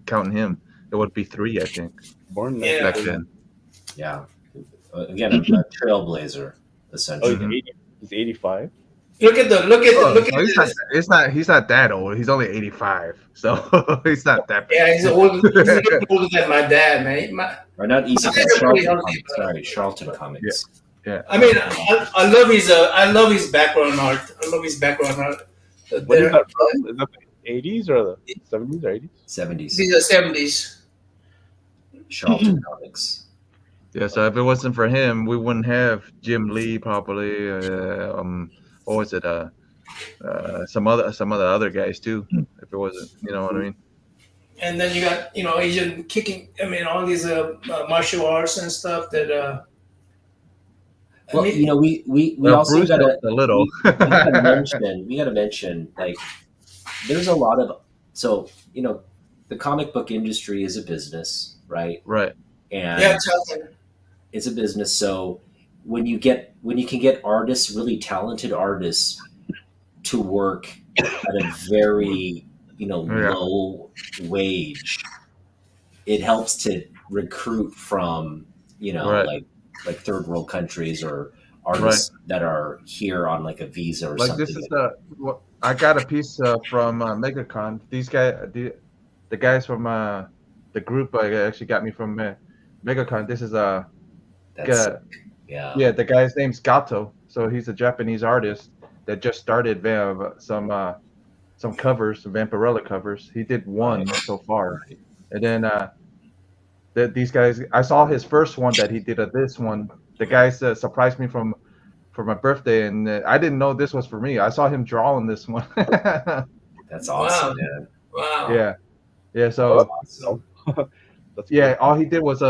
counting him, it would be three, I think. Born back then. Yeah. Again, a trailblazer, essentially. He's 85. Look at this. He's not that old. He's only 85, so he's not that bad. Yeah, he's older than my dad, man. Or not EC Comics, Charlton Comics. Sorry, Charlton Comics. Yeah. I mean, I love his background art. When is that from? Is that the 80s or the 70s or 80s? 70s. These are 70s. Charlton Comics. Yeah, so if it wasn't for him, we wouldn't have Jim Lee probably. What was it? Some other guys too. If it wasn't, you know what I mean. And then you got Asian kicking. I mean, all these martial arts and stuff that. Well, we also Bruce got helped a little. we gotta mention like there's a lot of the comic book industry is a business, right? Right. And yeah, Charlton. it's a business. So when you can get artists, really talented artists, to work at a very low wage, it helps to recruit from like third world countries or artists that are here on like a visa or something. Like this is I got a piece from MegaCon. These guys, the guys from the group actually got me from MegaCon. This is yeah, the guy's name's Gato. So he's a Japanese artist that just started some covers, some Vampirella covers. He did one so far, and then these guys. I saw his first one that he did of this one. The guys surprised me for my birthday, and I didn't know this was for me. I saw him drawing this one. That's awesome, man. Wow. Yeah. So awesome. all he did was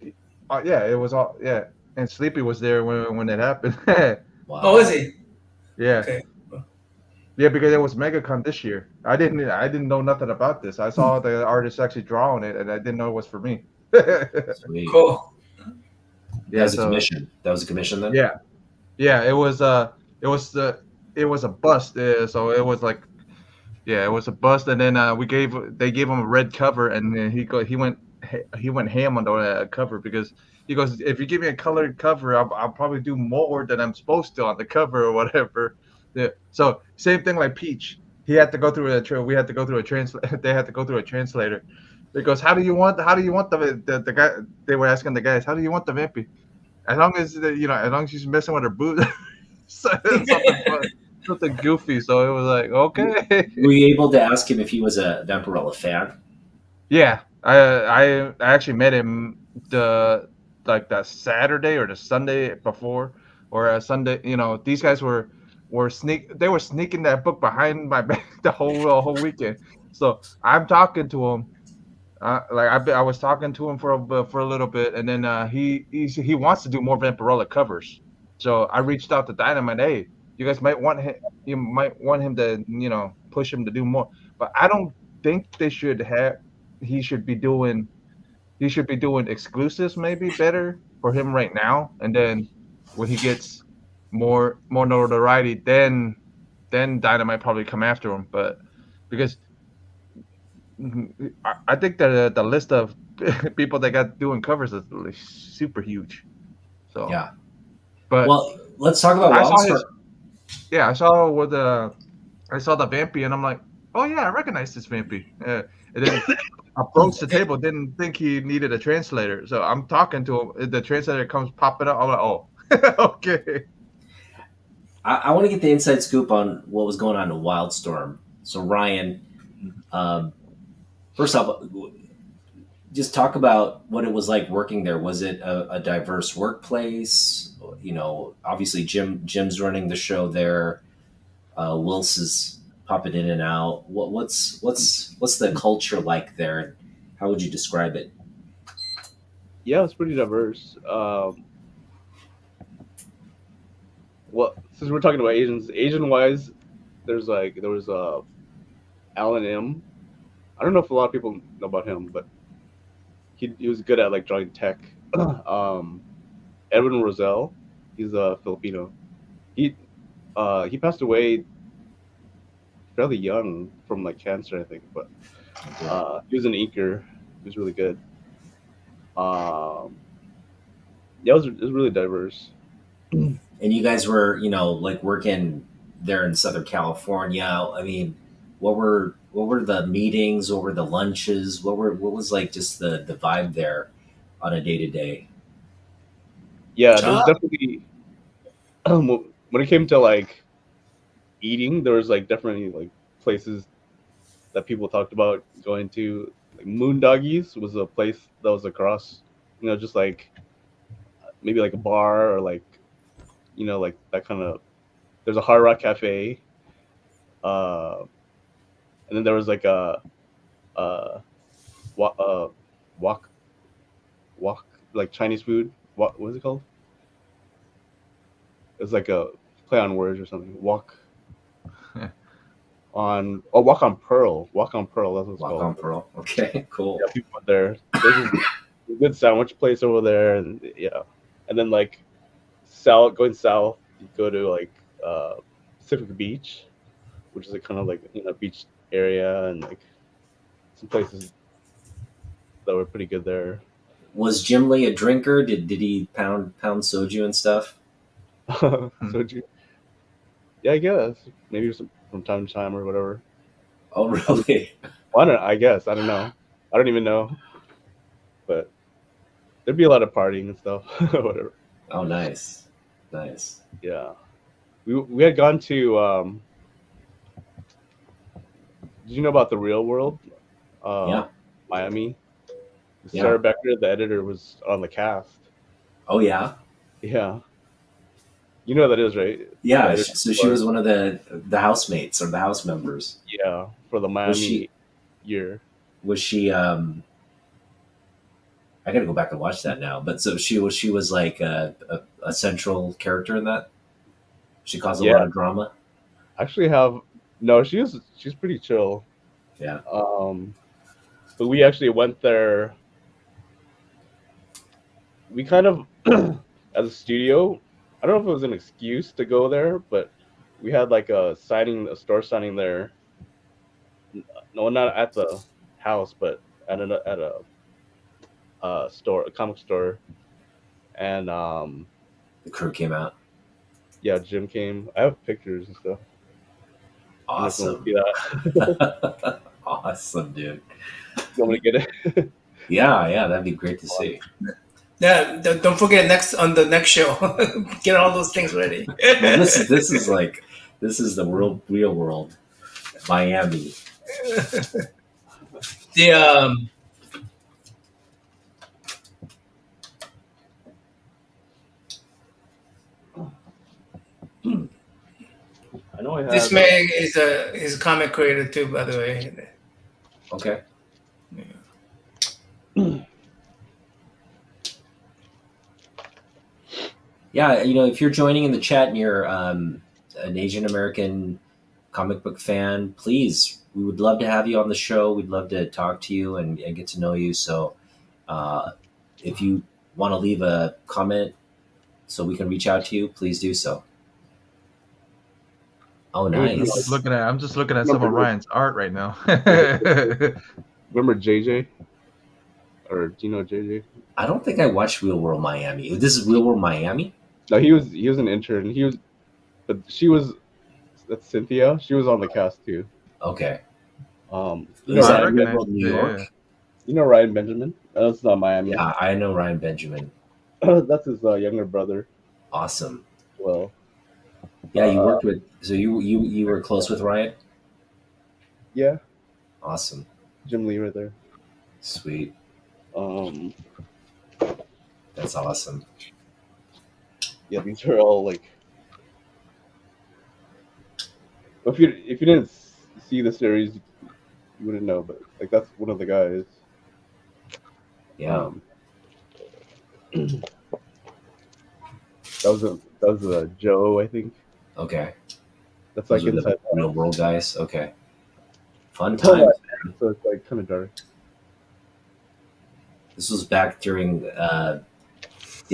it was all and Sleepy was there when it happened. Wow. Oh, is he? Yeah. Okay. Yeah, because it was MegaCon this year. I didn't know nothing about this. I saw the artist actually drawing it, and I didn't know it was for me. Sweet. Cool. That was a commission. That was a commission then. Yeah. It was a bust. So it was like, it was a bust, and then they gave him a red cover, and then he went ham on the cover because he goes, if you give me a colored cover, I'll probably do more than I'm supposed to on the cover or whatever. Yeah. So same thing like Peach. He had to go through we had to go through a translator. They had to go through a translator. He goes, how do you want the guy? They were asking the guys, how do you want the vampy? As long as as long as she's messing with her boobs, something goofy. So it was like, okay. Were you able to ask him if he was a Vampirella fan? Yeah, I actually met him that Saturday or the Sunday before. or a Sunday. These guys they were sneaking that book behind my back the whole weekend. So I'm talking to him. I was talking to him for a little bit, and then he wants to do more Vampirella covers. So I reached out to Dynamite. Hey, you guys might want him. You might want him to push him to do more. But I don't think they should have. He should be doing. He should be doing exclusives maybe better for him right now, and then when he gets more notoriety, then Dynamite probably come after him. But because I think the list of people that got doing covers is like super huge. So Yeah. but Well, let's talk about I saw Wildstorm. his I saw the Vampy and I'm like, oh yeah, I recognize this Vampy. And then approached the table, didn't think he needed a translator. So I'm talking to him. The translator comes popping up. I'm like, oh, okay. I want to get the inside scoop on what was going on in Wildstorm. So Ryan, first off, just talk about what it was like working there. Was it a diverse workplace? Obviously Jim's running the show there. Wills is popping in and out. What's the culture like there? And how would you describe it? Yeah, it's pretty diverse. Well, since we're talking about Asians, Asian wise, there was Alan M. I don't know if a lot of people know about him, but he was good at like drawing tech. Edwin Rosell, he's a Filipino. He passed away fairly young from like cancer, I think, but he was an inker. He was really good. Yeah, it was really diverse. And you guys were, like working there in Southern California. I mean, what were the meetings? What were the lunches? What was like just the vibe there on a day to day? Yeah, there was definitely when it came to like eating, there was like definitely like places that people talked about going to. Like Moon Doggies was a place that was across, just like maybe like a bar or like like that kind of. There's a Hard Rock Cafe, and then there was like a walk like Chinese food. What was it called? It was like a play on words or something. Walk on Pearl. Walk on Pearl. That's what it's Walk called. on Pearl. Okay, cool. Yeah, people went there. There's a good sandwich place over there, and yeah, and then like going south, you go to like Pacific Beach, which is a kind of like beach area, and like some places that were pretty good there. Was Jim Lee a drinker? Did he pound soju and stuff? Soju. Yeah, I guess maybe from time to time or whatever. Oh, really? I guess I don't know. I don't even know, but there'd be a lot of partying and stuff. Whatever. Oh, nice. Yeah, we had gone to. Did you know about the Real World? Yeah. Miami. Yeah. Sarah Becker, the editor, was on the cast. Oh, yeah. Yeah. You know what that is, right? Yeah. So she was one of the housemates or the house members. Yeah, for the Miami year. Was she? I got to go back and watch that now. But so she was like a central character in that. She caused a lot of drama. Actually, she's pretty chill. Yeah. But we actually went there. We kind of, as a studio, I don't know if it was an excuse to go there, but we had like a store signing there. No, not at the house, but at a store, a comic store, and the crew came out. Yeah, Jim came. I have pictures and stuff. Awesome. See that? Awesome, dude. You want me to get it? Yeah, that'd be great to see. Yeah, don't forget on the next show. Get all those things ready. Well, this is the real world, Miami. I have. This man is a comic creator too, by the way. Okay. Yeah, if you're joining in the chat and you're an Asian American comic book fan, please, we would love to have you on the show. We'd love to talk to you and get to know you. So if you want to leave a comment so we can reach out to you, please do so. Oh, nice. I'm just looking at some of Ryan's art right now. Remember JJ? Or do you know JJ? I don't think I watched Real World Miami. This is Real World Miami? No, he was an intern. But that's Cynthia. She was on the cast too. Okay. You Is that Ryan- Real World New York? You know Ryan Benjamin? That's not Miami. Yeah, I know Ryan Benjamin. That's his younger brother. Awesome. Well, Yeah, you worked with. So you were close with Ryan. yeah, Awesome. Jim Lee right there. Sweet. That's awesome. Yeah, these are all like. If you didn't see the series, you wouldn't know. But like that's one of the guys. Yeah. That was a Joe, I think. Okay. That's Those like are the inside. Real World guys. Okay. Fun Tell times. that. So it's like kind of dark. This was back during the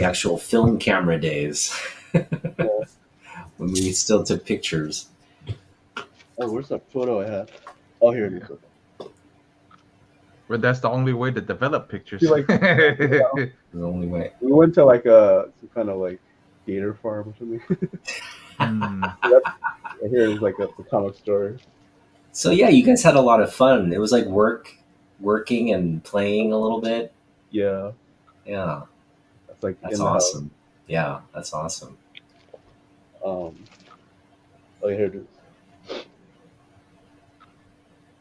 actual film camera days when we still took pictures. Oh, where's that photo I had? Oh, here it is. But that's the only way to develop pictures. See, like, The only way. we went to like some kind of like gator farm or something. Right here is like the comic store. So yeah, you guys had a lot of fun. It was like working and playing a little bit. Yeah, Yeah, that's like that's in the house. awesome. Yeah, that's awesome. Oh, here it is.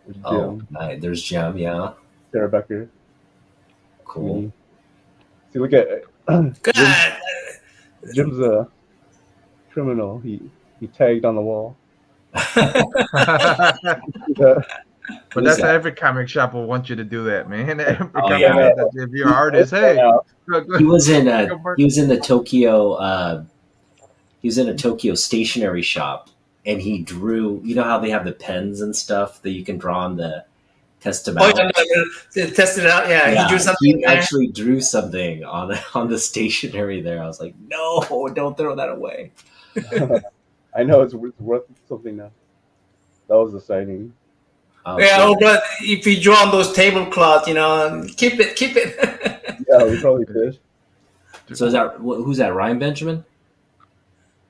There's Oh, Jim, nice. There's Jim. Yeah, Sarah Becker. cool. See, look at God, Jim's a criminal. He tagged on the wall. Yeah. But that's every comic shop will want you to do that, man. Every comic yeah. shop, if you're an artist, hey, He was in the Tokyo. He was in a Tokyo stationery shop, and he drew. You know how they have the pens and stuff that you can draw on the test them out. to test it out. Yeah, he drew something. He there. actually drew something on the stationery there. I was like, no, don't throw that away. I know it's worth something now. That was the signing. Yeah, but if you draw on those tablecloths, keep it. Yeah, we probably did. So is that who's that? Ryan Benjamin?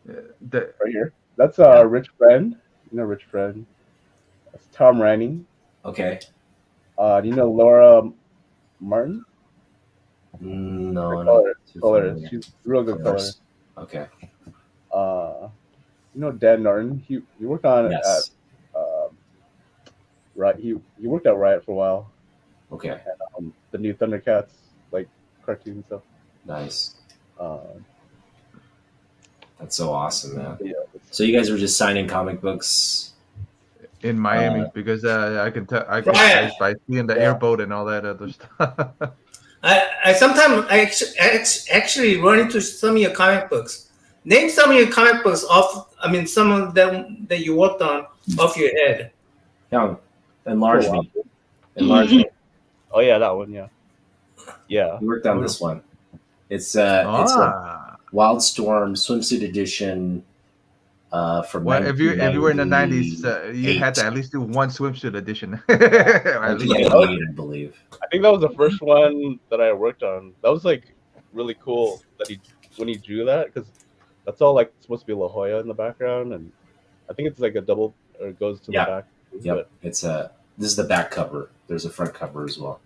Right here. That's Rich Friend. You know Rich Friend. That's Tom Ranning. Okay. Do you know Laura Martin? No, Her no. colorist. She's a real good colorist. Okay. You know Dan Norton? He worked on Yes. Right. He worked at Riot for a while. Okay. The new Thundercats like cartoon and stuff. Nice. Uh, That's so awesome, man. yeah. So you guys were just signing comic books. in Miami because I can tell I by seeing the airboat and all that other stuff. I sometimes actually run into some of your comic books. Name some of your comic books off. I mean, some of them that you worked on off your head. Yeah, enlarge me. Enlarge me. Oh yeah, that one. Yeah. Yeah. We worked on this one. It's a Wildstorm swimsuit edition. From Well, if you were in the 90s, you had to at least do one swimsuit edition. At least. I believe. I think that was the first one that I worked on. That was like really cool that when he drew that, because that's all like supposed to be La Jolla in the background, and I think it's like a double or it goes to the back. Yep, it's this is the back cover. There's a front cover as well.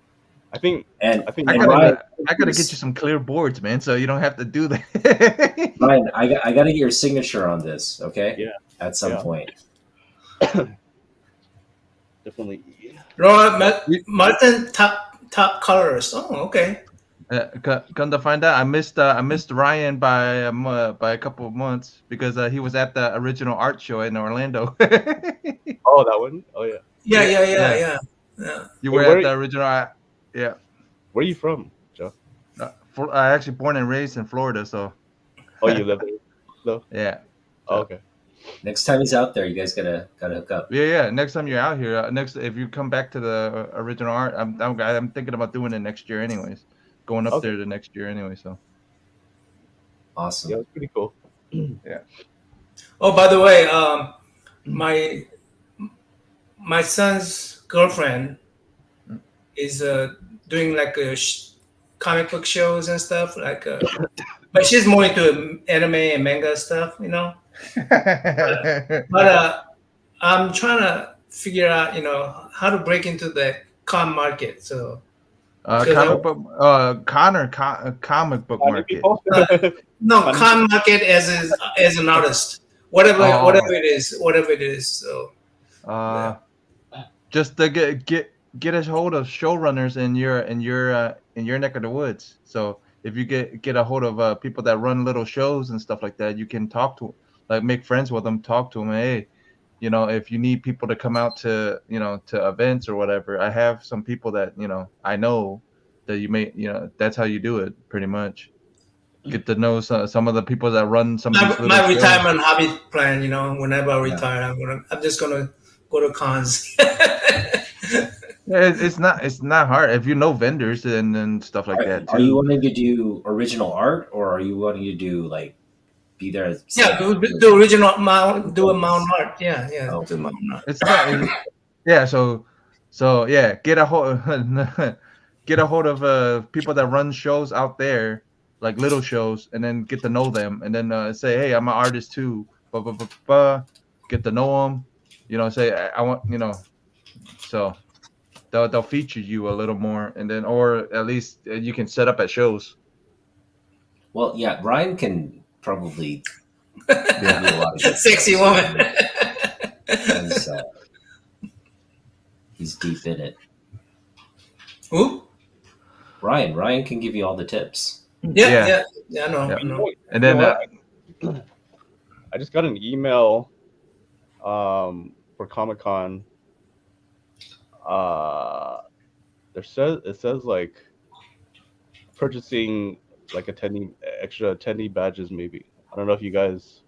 I think I gotta get you some clear boards, man, so you don't have to do that. Ryan, I got to get your signature on this, okay? Yeah. At some point. Definitely. Robert Martin top colors. Oh, okay. Come to find out, I missed Ryan by a couple of months because he was at the original art show in Orlando. Oh, that one. Oh yeah. Yeah, Yeah, yeah, yeah, yeah. yeah, yeah. You Wait, were at the original. Yeah. where are you from, Joe? I actually born and raised in Florida, so Oh, you live there though. yeah. Oh, So okay. Next time he's out there, you guys gotta hook up. yeah. Next time you're out here, next if you come back to the original art, I'm thinking about doing it next year, anyways. Going up Okay. there the next year, anyway. So Awesome. Yeah, it's pretty cool. yeah. Oh, by the way, my my son's girlfriend is doing like comic book shows and stuff. Like, but she's more into anime and manga stuff, you know. But I'm trying to figure out, how to break into the con market. So comic book, comic book Funny market. people. no, Funny. con market as an artist, whatever Oh. whatever it is. So Just to get a hold of showrunners in your neck of the woods. So if you get a hold of people that run little shows and stuff like that, you can talk to, like, make friends with them, talk to them. Hey, if you need people to come out to to events or whatever, I have some people that I know that you may that's how you do it pretty much. Get to know some of the people that run some of these little my shows. retirement hobby plan, whenever I retire, I'm just gonna go to cons. Yeah, it's not hard if you know vendors and stuff like that Are you too. wanting to do original art, or are you wanting to do like be there? Yeah, do original mount, do a mount art. Yeah, Oh. do mount art. It's not. Yeah, so yeah, get a hold get a hold of people that run shows out there, like little shows, and then get to know them, and then say, hey, I'm an artist too. Blah, blah, blah, blah. Get to know them. Say I want so they'll feature you a little more, and then or at least you can set up at shows. Well, yeah, Ryan can probably Yeah. give you a lot of good Sexy tips. woman. He's deep in it. Who? Ryan can give you all the tips. Yeah. I know. Yeah. I know. And then I just got an email for Comic-Con. It says like purchasing like extra attendee badges maybe. I don't know if you guys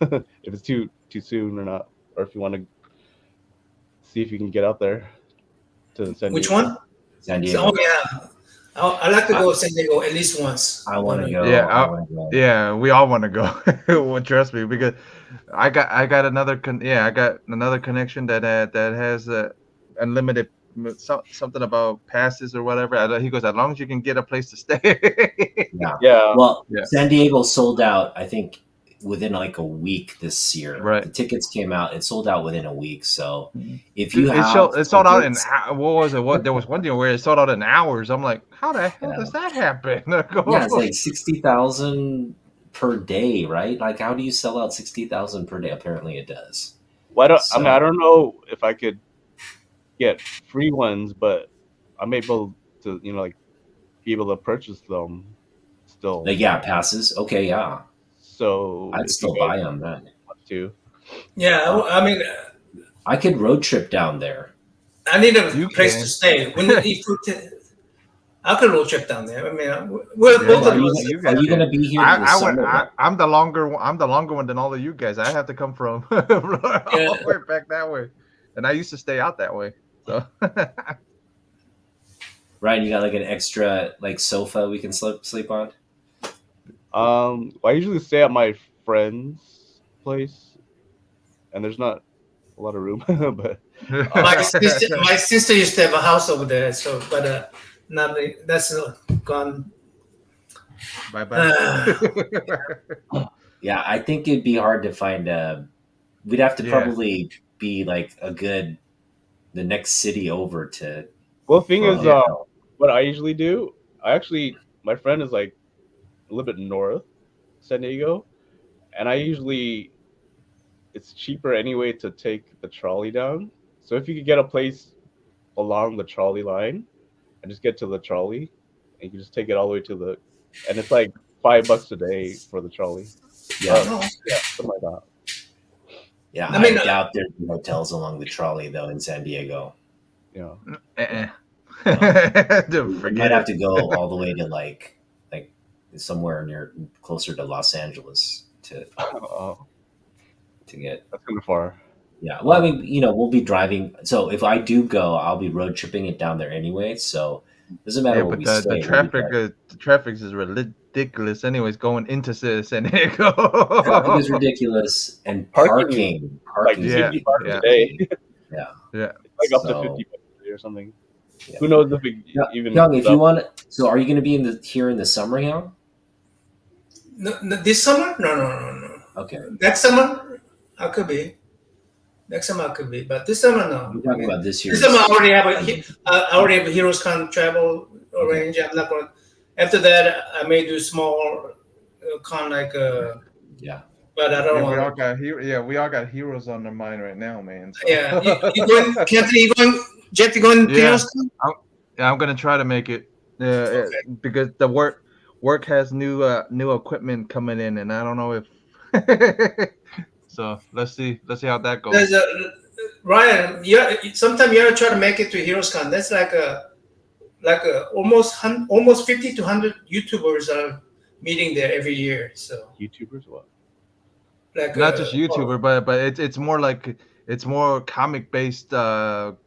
if it's too soon or not, or if you want to see if you can get out there to San Which Diego. one? San Diego. Oh yeah. I like to go to San Diego at least once. I want to go. Yeah, I wanna go. yeah, we all want to go. Well, trust me, because I got another connection that has unlimited something about passes or whatever. He goes, as long as you can get a place to stay. Yeah. Well, Yeah. San Diego sold out, I think, within like a week this year. Right. The tickets came out. It sold out within a week. So if Dude, you have it sold out in tickets- what was it? What there was one deal where it sold out in hours. I'm like, how the hell does that happen? yeah, it's like 60,000 per day, right? Like, how do you sell out 60,000 per day? Apparently, it does. Well, So- I don't know if I could get free ones, but I'm able to, like, be able to purchase them still. Like, yeah, passes. Okay, yeah, So I'd if still you guys buy them then. want to. Yeah, I mean, I could road trip down there. I need a You place can. to stay. I could road trip down there. I mean, we're Yeah, both Are of you, us. you are guys you can. going to be here in the summer? I'm the longer one than all of you guys. I have to come from all the way back that way, and I used to stay out that way. So Ryan, you got like an extra like sofa we can sleep on? I usually stay at my friend's place, and there's not a lot of room, but My sister used to have a house over there. So, but now that's gone. bye bye. Yeah, I think it'd be hard to find we'd have to Yeah. probably be like the next city over to. well, the thing for a is, hotel. what I usually do, my friend is like a little bit north San Diego, and it's cheaper anyway to take the trolley down. So if you could get a place along the trolley line and just get to the trolley, and you can just take it all the way to the, and it's like $5 a day for the trolley. Yeah. Yeah, something like that. Yeah, I mean, doubt there's hotels along the trolley though in San Diego. Yeah. Dude, You forget might have it. to go all the way to like somewhere near closer to Los Angeles to Oh, get. that's kind of far. Yeah, well, I mean, we'll be driving. So if I do go, I'll be road tripping it down there anyway. So it doesn't matter Yeah, where but we the stay. We'll be traffic driving. the traffic is ridiculous. Anyways, going into San Diego. Traffic is ridiculous, and Parking like is Yeah, $50 yeah. a day. Yeah, Yeah. Like up to So- $50 a day or something. Yeah. Who knows if it even Young, if goes you up. want, so are you going to be here in the summer, Young? no, this summer? No. Okay, Next summer, I could be. Next summer I could be, but this summer no. we're talking about this year. This summer I already have a Heroes Con travel arranged. I'm not going. After that, I may do small con like. Yeah. But I don't we want. all got we all got heroes on their mind right now, man. So. Yeah, you going? Anthony, you going? Jeff, you going? Yeah. Heroes Con? Yeah, I'm gonna try to make it. Because the work has new equipment coming in, and I don't know if. So let's see how that goes. There's Ryan. Yeah, sometimes you gotta try to make it to Heroes Con. That's like a almost 50 to 100 YouTubers are meeting there every year. So YouTubers what? like Not just YouTuber, but it's more like it's more comic based con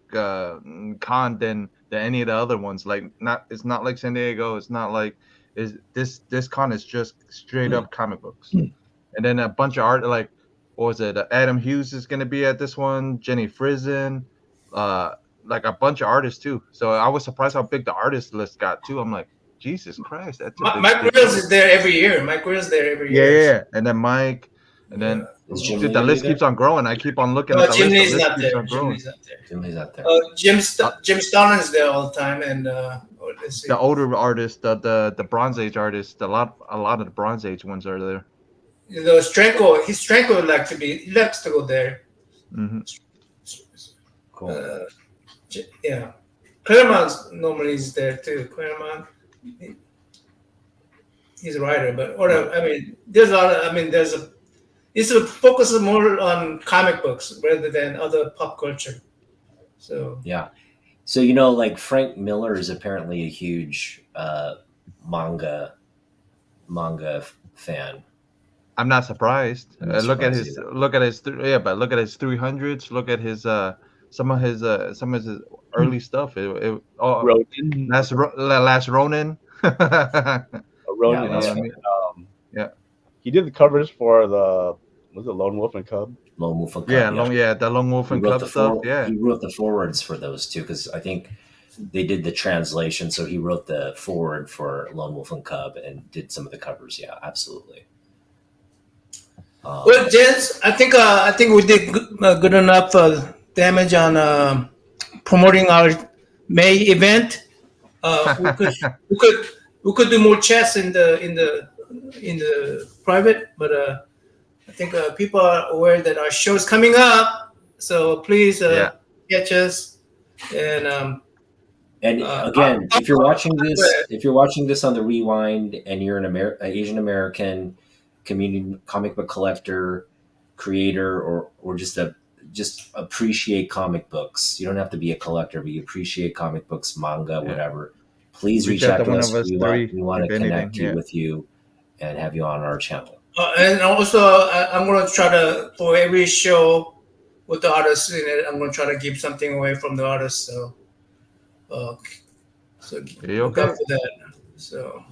than any of the other ones. Like it's not like San Diego. It's not like this con is just straight up comic books, and then a bunch of art. Like what was it? Adam Hughes is gonna be at this one. Jenny Frizen, like a bunch of artists too. So I was surprised how big the artist list got too. I'm like, Jesus Christ, that's a Mike Grills is there every year. Mike Grills there every year. Yeah. And then Mike, and then Is Jim dude, Lee the list there? keeps on growing. I keep on looking No, at the Jim list. Lee's The list not keeps there. on Jim growing. Lee's not there. Jim Lee's out there. Jim Stalin's there all the time, and let's see. The older artists, the Bronze Age artists, a lot of the Bronze Age ones are there. Stranko would like to be. He likes to go there. Mm-hmm. Cool. Yeah, Claremont normally is there too. Claremont, he's a writer, but whatever. I mean, there's a lot. It's a focus more on comic books rather than other pop culture. So Yeah. So like Frank Miller is apparently a huge manga fan. I'm not surprised. I'm not Look at surprised his either. look at his 300s. Look at his some of his early stuff. Ronin. Last Ronin. Ronin. Yeah, Yeah. Yeah. He did the covers for was it Lone Wolf and Cub? Lone Wolf and Cub. The Lone Wolf and Cub stuff. Yeah. He wrote the forwards for those too, because I think they did the translation. So he wrote the forward for Lone Wolf and Cub and did some of the covers. Yeah, absolutely. well, gents, I think we did good enough damage on promoting our May event. We could do more chats in the private, but I think people are aware that our show is coming up. So please catch us. And again, if you're watching this on the Rewind and you're an Asian American community comic book collector, creator, or just appreciate comic books. You don't have to be a collector, but you appreciate comic books, manga, whatever. Please reach out to us. We want to connect with you and have you on our channel. and also, I'm going to try to, for every show with the artists in it, I'm going to try to give something away from the artists. So look out for that. So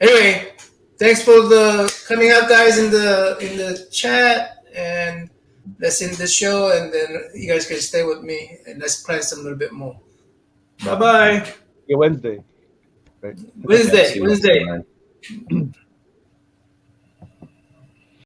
anyway, thanks for the coming out, guys, in the chat, and let's end the show, and then you guys can stay with me and let's plan some little bit more. Bye bye. Yeah, Wednesday. Right. Wednesday. See you next time.